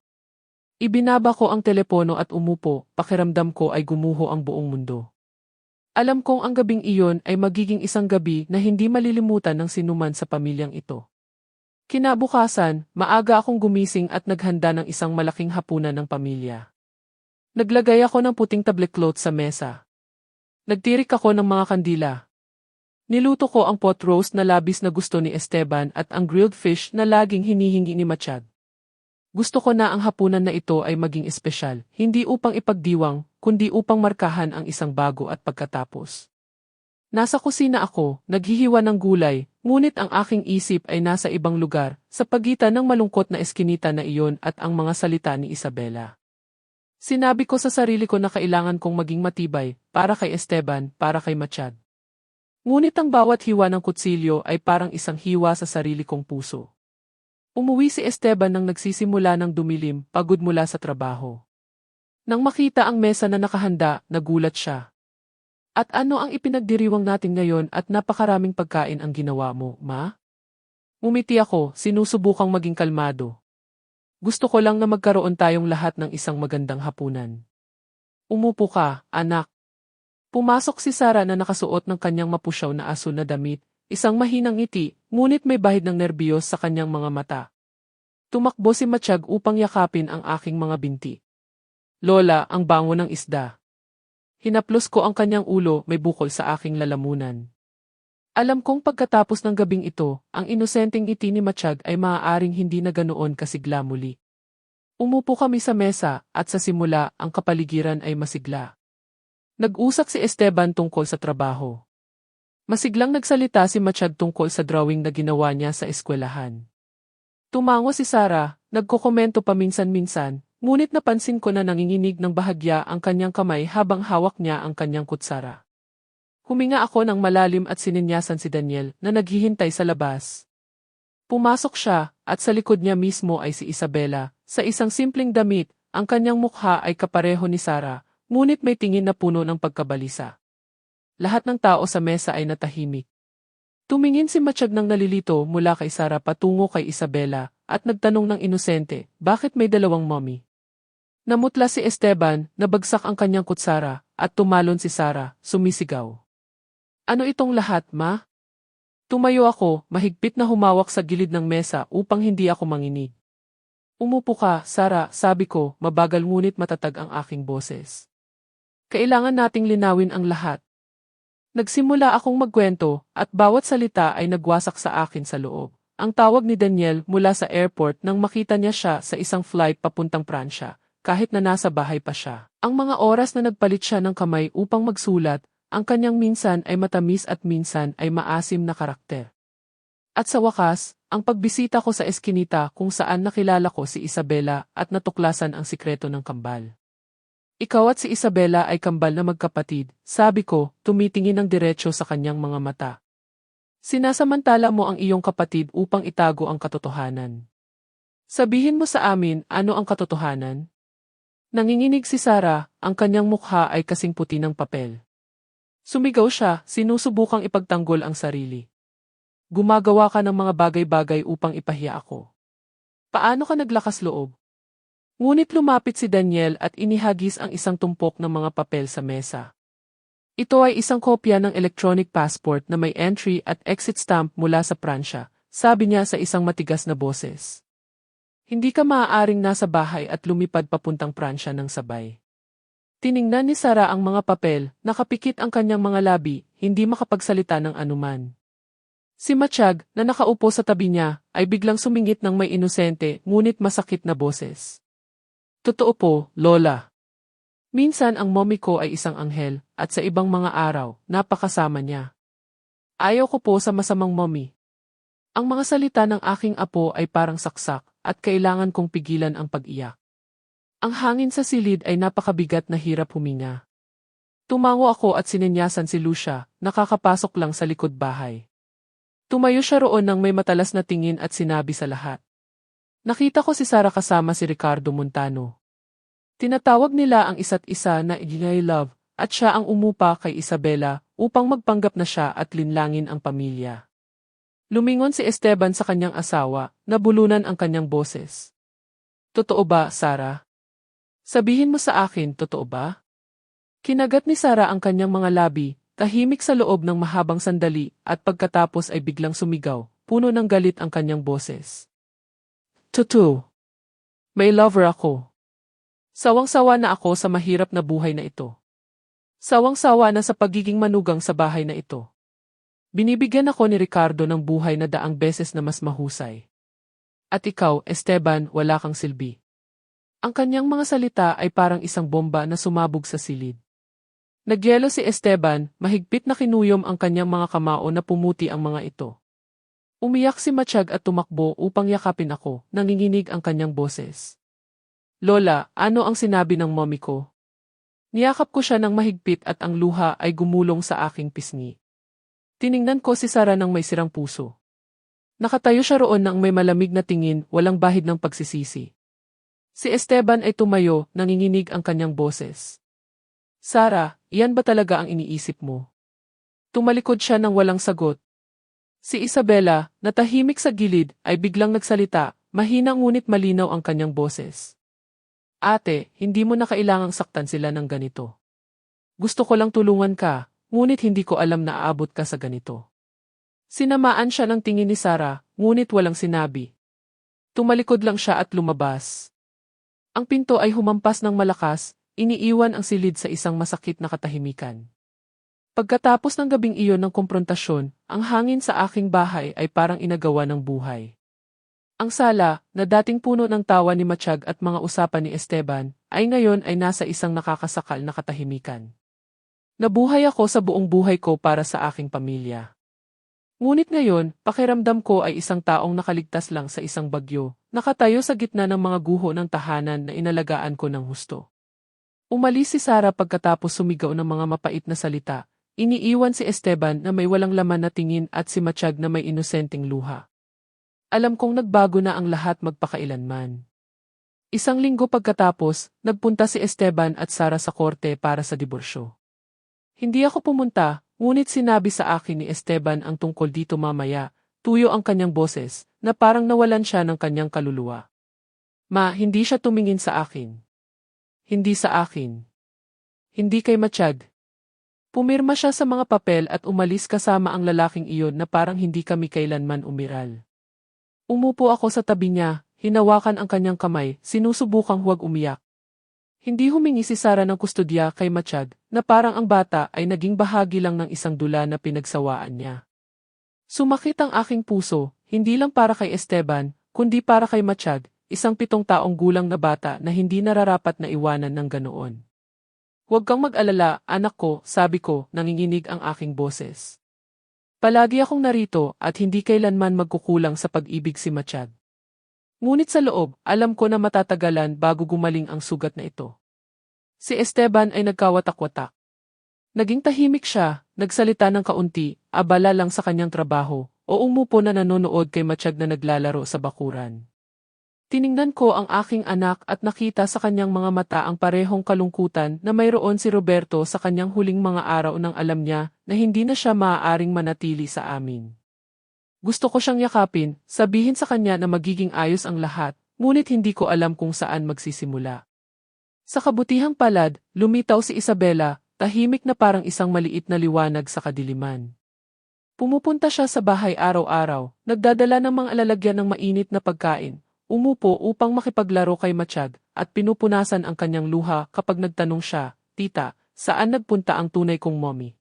Ibinaba ko ang telepono at umupo, pakiramdam ko ay gumuho ang buong mundo. Alam kong ang gabing iyon ay magiging isang gabi na hindi malilimutan ng sinuman sa pamilyang ito. Kinabukasan, maaga akong gumising at naghanda ng isang malaking hapunan ng pamilya. Naglagay ako ng puting tablecloth sa mesa. Nagtirik ako ng mga kandila. Niluto ko ang pot roast na labis na gusto ni Esteban at ang grilled fish na laging hinihingi ni Machag. Gusto ko na ang hapunan na ito ay maging espesyal, hindi upang ipagdiwang, kundi upang markahan ang isang bago at pagkatapos. Nasa kusina ako, naghihiwa ng gulay, ngunit ang aking isip ay nasa ibang lugar, sa pagitan ng malungkot na eskinita na iyon at ang mga salita ni Isabela. Sinabi ko sa sarili ko na kailangan kong maging matibay, para kay Esteban, para kay Machag. Ngunit ang bawat hiwa ng kutsilyo ay parang isang hiwa sa sarili kong puso. Umuwi si Esteban nang nagsisimula ng dumilim, pagod mula sa trabaho. Nang makita ang mesa na nakahanda, nagulat siya. At ano ang ipinagdiriwang natin ngayon at napakaraming pagkain ang ginawa mo, ma? Ngumiti ako, sinusubukang maging kalmado. Gusto ko lang na magkaroon tayong lahat ng isang magandang hapunan. Umupo ka, anak. Pumasok si Sara na nakasuot ng kanyang mapusyaw na asul na damit, isang mahinang ngiti, ngunit may bahid ng nerbiyos sa kanyang mga mata. Tumakbo si Machag upang yakapin ang aking mga binti. Lola, ang bango ng isda. Hinaplos ko ang kanyang ulo, may bukol sa aking lalamunan. Alam kong pagkatapos ng gabing ito, ang inosenteng ngiti ni Machag ay maaaring hindi na ganoon kasigla muli. Umupo kami sa mesa, at sa simula, ang kapaligiran ay masigla. Nag-usap si Esteban tungkol sa trabaho. Masiglang nagsalita si Machag tungkol sa drawing na ginawa niya sa eskwelahan. Tumango si Sara, nagkokomento paminsan-minsan, ngunit napansin ko na nanginginig ng bahagya ang kanyang kamay habang hawak niya ang kanyang kutsara. Huminga ako ng malalim at sininyasan si Daniel na naghihintay sa labas. Pumasok siya, at sa likod niya mismo ay si Isabela, sa isang simpleng damit, ang kanyang mukha ay kapareho ni Sara, ngunit may tingin na puno ng pagkabalisa. Lahat ng tao sa mesa ay natahimik. Tumingin si Machag ng nalilito mula kay Sara patungo kay Isabela at nagtanong ng inosente, bakit may dalawang mommy? Namutla si Esteban, nabagsak ang kanyang kutsara, at tumalon si Sara, sumisigaw. Ano itong lahat, ma? Tumayo ako, mahigpit na humawak sa gilid ng mesa upang hindi ako manginig. Umupo ka, Sara, sabi ko, mabagal ngunit matatag ang aking boses. Kailangan nating linawin ang lahat. Nagsimula akong magkwento, at bawat salita ay nagwasak sa akin sa loob. Ang tawag ni Daniel mula sa airport nang makita niya siya sa isang flight papuntang Pransya, kahit na nasa bahay pa siya. Ang mga oras na nagpalit siya ng kamay upang magsulat, ang kanyang minsan ay matamis at minsan ay maasim na karakter. At sa wakas, ang pagbisita ko sa eskinita kung saan nakilala ko si Isabela at natuklasan ang sikreto ng kambal. Ikaw at si Isabela ay kambal na magkapatid, sabi ko, tumitingin ng diretsyo sa kanyang mga mata. Sinasamantala mo ang iyong kapatid upang itago ang katotohanan. Sabihin mo sa amin ano ang katotohanan? Nanginginig si Sara, ang kanyang mukha ay kasing puti ng papel. Sumigaw siya, sinusubukang ipagtanggol ang sarili. Gumagawa ka ng mga bagay-bagay upang ipahiya ako. Paano ka naglakas loob? Ngunit lumapit si Daniel at inihagis ang isang tumpok ng mga papel sa mesa. Ito ay isang kopya ng electronic passport na may entry at exit stamp mula sa Pransya, sabi niya sa isang matigas na boses. Hindi ka maaaring nasa bahay at lumipad papuntang Pransya ng sabay. Tiningnan ni Sarah ang mga papel, nakapikit ang kanyang mga labi, hindi makapagsalita ng anuman. Si Matiyag, na nakaupo sa tabi niya, ay biglang sumingit ng may inosente ngunit masakit na boses. Totoo po, Lola. Minsan ang mommy ko ay isang anghel, at sa ibang mga araw, napakasama niya. Ayaw ko po sa masamang mommy. Ang mga salita ng aking apo ay parang saksak, at kailangan kong pigilan ang pag-iyak. Ang hangin sa silid ay napakabigat na hirap huminga. Tumango ako at sinenyasan si Lucia, nakakapasok lang sa likod bahay. Tumayo siya roon nang may matalas na tingin at sinabi sa lahat. Nakita ko si Sarah kasama si Ricardo Montano. Tinatawag nila ang isa't isa na I love, at siya ang umupa kay Isabela upang magpanggap na siya at linlangin ang pamilya. Lumingon si Esteban sa kanyang asawa, nabulunan ang kanyang boses. Totoo ba, Sarah? Sabihin mo sa akin, totoo ba? Kinagat ni Sarah ang kanyang mga labi, tahimik sa loob ng mahabang sandali at pagkatapos ay biglang sumigaw, puno ng galit ang kanyang boses. Totoo. May lover ako. Sawang-sawa na ako sa mahirap na buhay na ito. Sawang-sawa na sa pagiging manugang sa bahay na ito. Binibigyan ako ni Ricardo ng buhay na daang beses na mas mahusay. At ikaw, Esteban, wala kang silbi. Ang kanyang mga salita ay parang isang bomba na sumabog sa silid. Nagyelo si Esteban, mahigpit na kinuyom ang kanyang mga kamao na pumuti ang mga ito. Umiyak si Matiyag at tumakbo upang yakapin ako, nanginginig ang kanyang boses. Lola, ano ang sinabi ng mommy ko? Niyakap ko siya ng mahigpit at ang luha ay gumulong sa aking pisngi. Tiningnan ko si Sarah ng may sirang puso. Nakatayo siya roon nang may malamig na tingin, walang bahid ng pagsisisi. Si Esteban ay tumayo, nanginginig ang kanyang boses. Sarah, iyan ba talaga ang iniisip mo? Tumalikod siya nang walang sagot. Si Isabela, na tahimik sa gilid, ay biglang nagsalita, mahina ngunit malinaw ang kanyang boses. Ate, hindi mo na kailangang saktan sila ng ganito. Gusto ko lang tulungan ka, ngunit hindi ko alam na aabot ka sa ganito. Sinamaan siya ng tingin ni Sarah, ngunit walang sinabi. Tumalikod lang siya at lumabas. Ang pinto ay humampas ng malakas, iniiwan ang silid sa isang masakit na katahimikan. Pagkatapos ng gabing iyon ng komprontasyon, ang hangin sa aking bahay ay parang inagawa ng buhay. Ang sala, na dating puno ng tawa ni Matiyag at mga usapan ni Esteban, ay ngayon ay nasa isang nakakasakal na katahimikan. Nabuhay ako sa buong buhay ko para sa aking pamilya. Ngunit ngayon, pakiramdam ko ay isang taong nakaligtas lang sa isang bagyo, nakatayo sa gitna ng mga guho ng tahanan na inalagaan ko ng husto. Umalis si Sarah pagkatapos sumigaw ng mga mapait na salita, iniiwan si Esteban na may walang laman na tingin at si Matiyag na may inosenteng luha. Alam kong nagbago na ang lahat magpakailanman. Isang linggo pagkatapos, nagpunta si Esteban at Sarah sa korte para sa diborsyo. Hindi ako pumunta, ngunit sinabi sa akin ni Esteban ang tungkol dito mamaya, tuyo ang kanyang boses, na parang nawalan siya ng kanyang kaluluwa. Ma, hindi siya tumingin sa akin. Hindi sa akin. Hindi kay Matiyag. Pumirma siya sa mga papel at umalis kasama ang lalaking iyon na parang hindi kami kailanman umiral. Umupo ako sa tabi niya, hinawakan ang kanyang kamay, sinusubukang huwag umiyak. Hindi humingi si Sarah ng kustodya kay Matiyag, na parang ang bata ay naging bahagi lang ng isang dula na pinagsawaan niya. Sumakit ang aking puso, hindi lang para kay Esteban, kundi para kay Matiyag, isang 7 taong gulang na bata na hindi nararapat na iwanan ng ganoon. Huwag kang mag-alala, anak ko, sabi ko, nanginginig ang aking boses. Palagi akong narito at hindi kailanman magkukulang sa pag-ibig si Matiyag. Ngunit sa loob, alam ko na matatagalan bago gumaling ang sugat na ito. Si Esteban ay nagkawatak-watak. Naging tahimik siya, nagsalita ng kaunti, abala lang sa kanyang trabaho, o umupo na nanonood kay Matiyag na naglalaro sa bakuran. Tiningnan ko ang aking anak at nakita sa kanyang mga mata ang parehong kalungkutan na mayroon si Roberto sa kanyang huling mga araw nang alam niya na hindi na siya maaaring manatili sa amin. Gusto ko siyang yakapin, sabihin sa kanya na magiging ayos ang lahat, ngunit hindi ko alam kung saan magsisimula. Sa kabutihang palad, lumitaw si Isabela, tahimik na parang isang maliit na liwanag sa kadiliman. Pumupunta siya sa bahay araw-araw, nagdadala ng mga lalagyan ng mainit na pagkain, umupo upang makipaglaro kay Matiyag, at pinupunasan ang kanyang luha kapag nagtanong siya, "Tita, saan nagpunta ang tunay kong mommy?"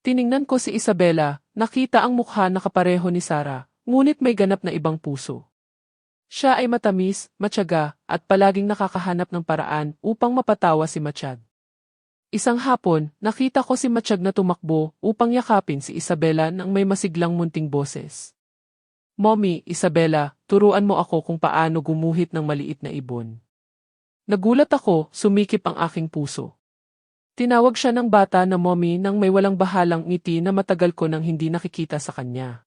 Tiningnan ko si Isabela, nakita ang mukha na kapareho ni Sarah, ngunit may ganap na ibang puso. Siya ay matamis, matyaga, at palaging nakakahanap ng paraan upang mapatawa si Matiyag. Isang hapon, nakita ko si Matiyag na tumakbo upang yakapin si Isabela nang may masiglang munting boses. "Mommy, Isabela, turuan mo ako kung paano gumuhit ng maliit na ibon." Nagulat ako, sumikip ang aking puso. Tinawag siya ng bata na mommy nang may walang bahalang ngiti na matagal ko nang hindi nakikita sa kanya.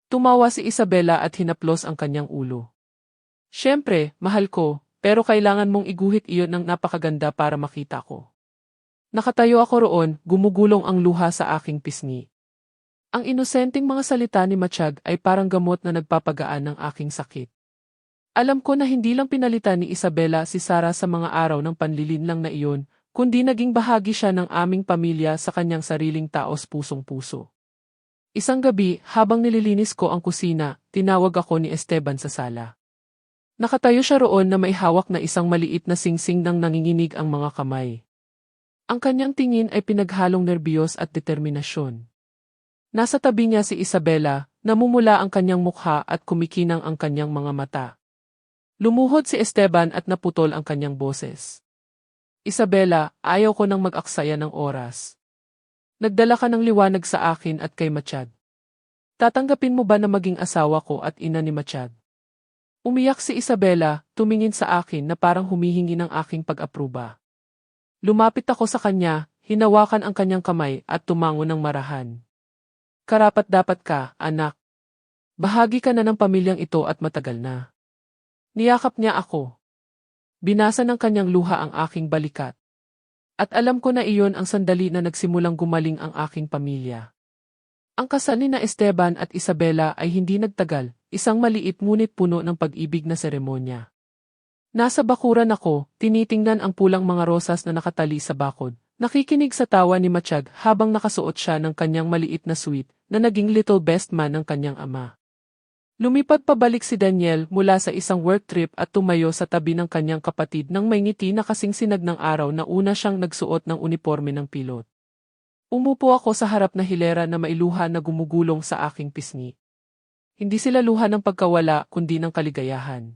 Tumawa si Isabela at hinaplos ang kanyang ulo. "Siyempre, mahal ko, pero kailangan mong iguhit iyon ng napakaganda para makita ko." Nakatayo ako roon, gumugulong ang luha sa aking pisngi. Ang inosenteng mga salita ni Matiyag ay parang gamot na nagpapagaan ng aking sakit. Alam ko na hindi lang pinalitan ni Isabela si Sarah sa mga araw ng panlilinlang na iyon, kundi naging bahagi siya ng aming pamilya sa kanyang sariling taos pusong-puso. Isang gabi, habang nililinis ko ang kusina, tinawag ako ni Esteban sa sala. Nakatayo siya roon na may hawak na isang maliit na singsing nang nanginginig ang mga kamay. Ang kanyang tingin ay pinaghalong nerbiyos at determinasyon. Nasa tabi niya si Isabela, namumula ang kanyang mukha at kumikinang ang kanyang mga mata. Lumuhod si Esteban at naputol ang kanyang boses. "Isabela, ayaw ko nang mag-aksaya ng oras. Nagdala ka ng liwanag sa akin at kay Matiyag. Tatanggapin mo ba na maging asawa ko at ina ni Matiyag?" Umiyak si Isabela, tumingin sa akin na parang humihingi ng aking pag-apruba. Lumapit ako sa kanya, hinawakan ang kanyang kamay at tumango ng marahan. "Karapat-dapat ka, anak. Bahagi ka na ng pamilyang ito at matagal na." Niyakap niya ako. Binasa ng kanyang luha ang aking balikat. At alam ko na iyon ang sandali na nagsimulang gumaling ang aking pamilya. Ang kasal ni na Esteban at Isabela ay hindi nagtagal, isang maliit ngunit puno ng pag-ibig na seremonya. Nasa bakuran ako, tinitingnan ang pulang mga rosas na nakatali sa bakod. Nakikinig sa tawa ni Matiyag habang nakasuot siya ng kanyang maliit na suit na naging little best man ng kanyang ama. Lumipad pabalik si Daniel mula sa isang work trip at tumayo sa tabi ng kanyang kapatid nang may ngiti na kasing sinag ng araw na una siyang nagsuot ng uniforme ng pilot. Umupo ako sa harap na hilera na mailuha na gumugulong sa aking pisngi. Hindi sila luha ng pagkawala kundi ng kaligayahan.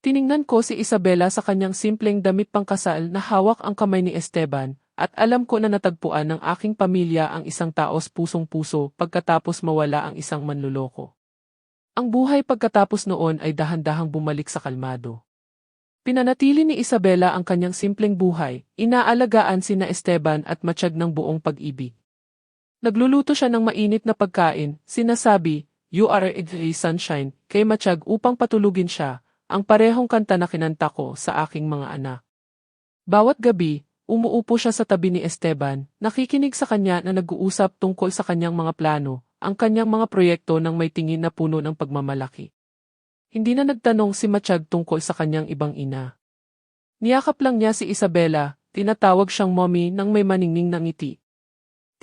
Tiningnan ko si Isabela sa kanyang simpleng damit pangkasal na hawak ang kamay ni Esteban, at alam ko na natagpuan ng aking pamilya ang isang taos pusong-puso pagkatapos mawala ang isang manluloko. Ang buhay pagkatapos noon ay dahan-dahang bumalik sa kalmado. Pinanatili ni Isabela ang kanyang simpleng buhay, inaalagaan sina Esteban at Matiyag ng buong pag-ibig. Nagluluto siya ng mainit na pagkain, sinasabi, "You are a sunshine," kay Matiyag upang patulugin siya, ang parehong kanta na kinanta ko sa aking mga anak. Bawat gabi, umuupo siya sa tabi ni Esteban, nakikinig sa kanya na nag-uusap tungkol sa kanyang mga plano, ang kanyang mga proyekto ng may tingin na puno ng pagmamalaki. Hindi na nagtanong si Matiyag tungkol sa kanyang ibang ina. Niyakap lang niya si Isabela, tinatawag siyang mommy nang may maningning na ngiti.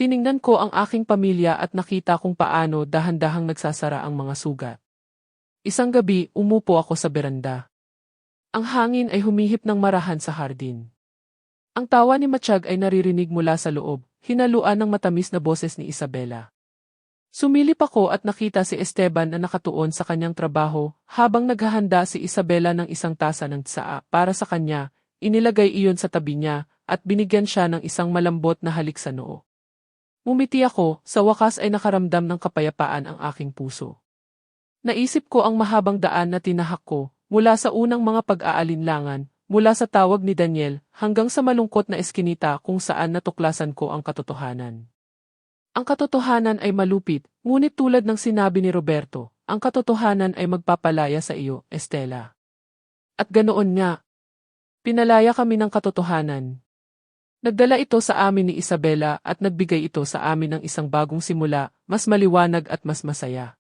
Tiningnan ko ang aking pamilya at nakita kung paano dahan-dahang nagsasara ang mga sugat. Isang gabi, umupo ako sa beranda. Ang hangin ay humihip ng marahan sa hardin. Ang tawa ni Matiyag ay naririnig mula sa loob, hinaluan ng matamis na boses ni Isabela. Sumilip ako at nakita si Esteban na nakatuon sa kanyang trabaho, habang naghahanda si Isabela ng isang tasa ng tsaa para sa kanya, inilagay iyon sa tabi niya, at binigyan siya ng isang malambot na halik sa noo. Ngumiti ako, sa wakas ay nakaramdam ng kapayapaan ang aking puso. Naisip ko ang mahabang daan na tinahak ko, mula sa unang mga pag-aalinlangan, mula sa tawag ni Daniel, hanggang sa malungkot na eskinita kung saan natuklasan ko ang katotohanan. Ang katotohanan ay malupit, ngunit tulad ng sinabi ni Roberto, ang katotohanan ay magpapalaya sa iyo, Estela. At ganoon nga. Pinalaya kami ng katotohanan. Nagdala ito sa amin ni Isabela at nagbigay ito sa amin ng isang bagong simula, mas maliwanag at mas masaya.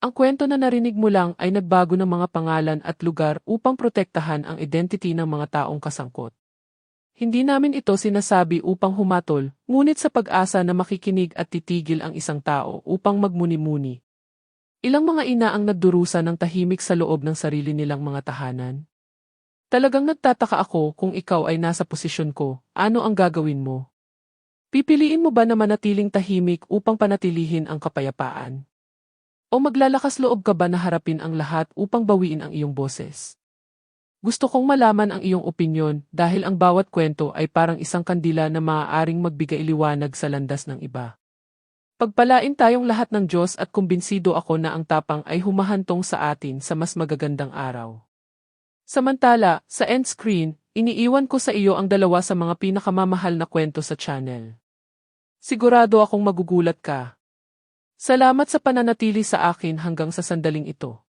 Ang kwento na narinig mo lang ay nagbago ng mga pangalan at lugar upang protektahan ang identity ng mga taong kasangkot. Hindi namin ito sinasabi upang humatol, ngunit sa pag-asa na makikinig at titigil ang isang tao upang magmuni-muni. Ilang mga ina ang nagdurusa ng tahimik sa loob ng sarili nilang mga tahanan. Talagang nagtataka ako kung ikaw ay nasa posisyon ko, ano ang gagawin mo? Pipiliin mo ba na manatiling tahimik upang panatilihin ang kapayapaan? O maglalakas loob ka ba na harapin ang lahat upang bawiin ang iyong boses? Gusto kong malaman ang iyong opinyon dahil ang bawat kwento ay parang isang kandila na maaaring magbigay liwanag sa landas ng iba. Pagpalain tayong lahat ng Diyos at kumbinsido ako na ang tapang ay humahantong sa atin sa mas magagandang araw. Samantala, sa end screen, iniiwan ko sa iyo ang dalawa sa mga pinakamamahal na kwento sa channel. Sigurado akong magugulat ka. Salamat sa pananatili sa akin hanggang sa sandaling ito.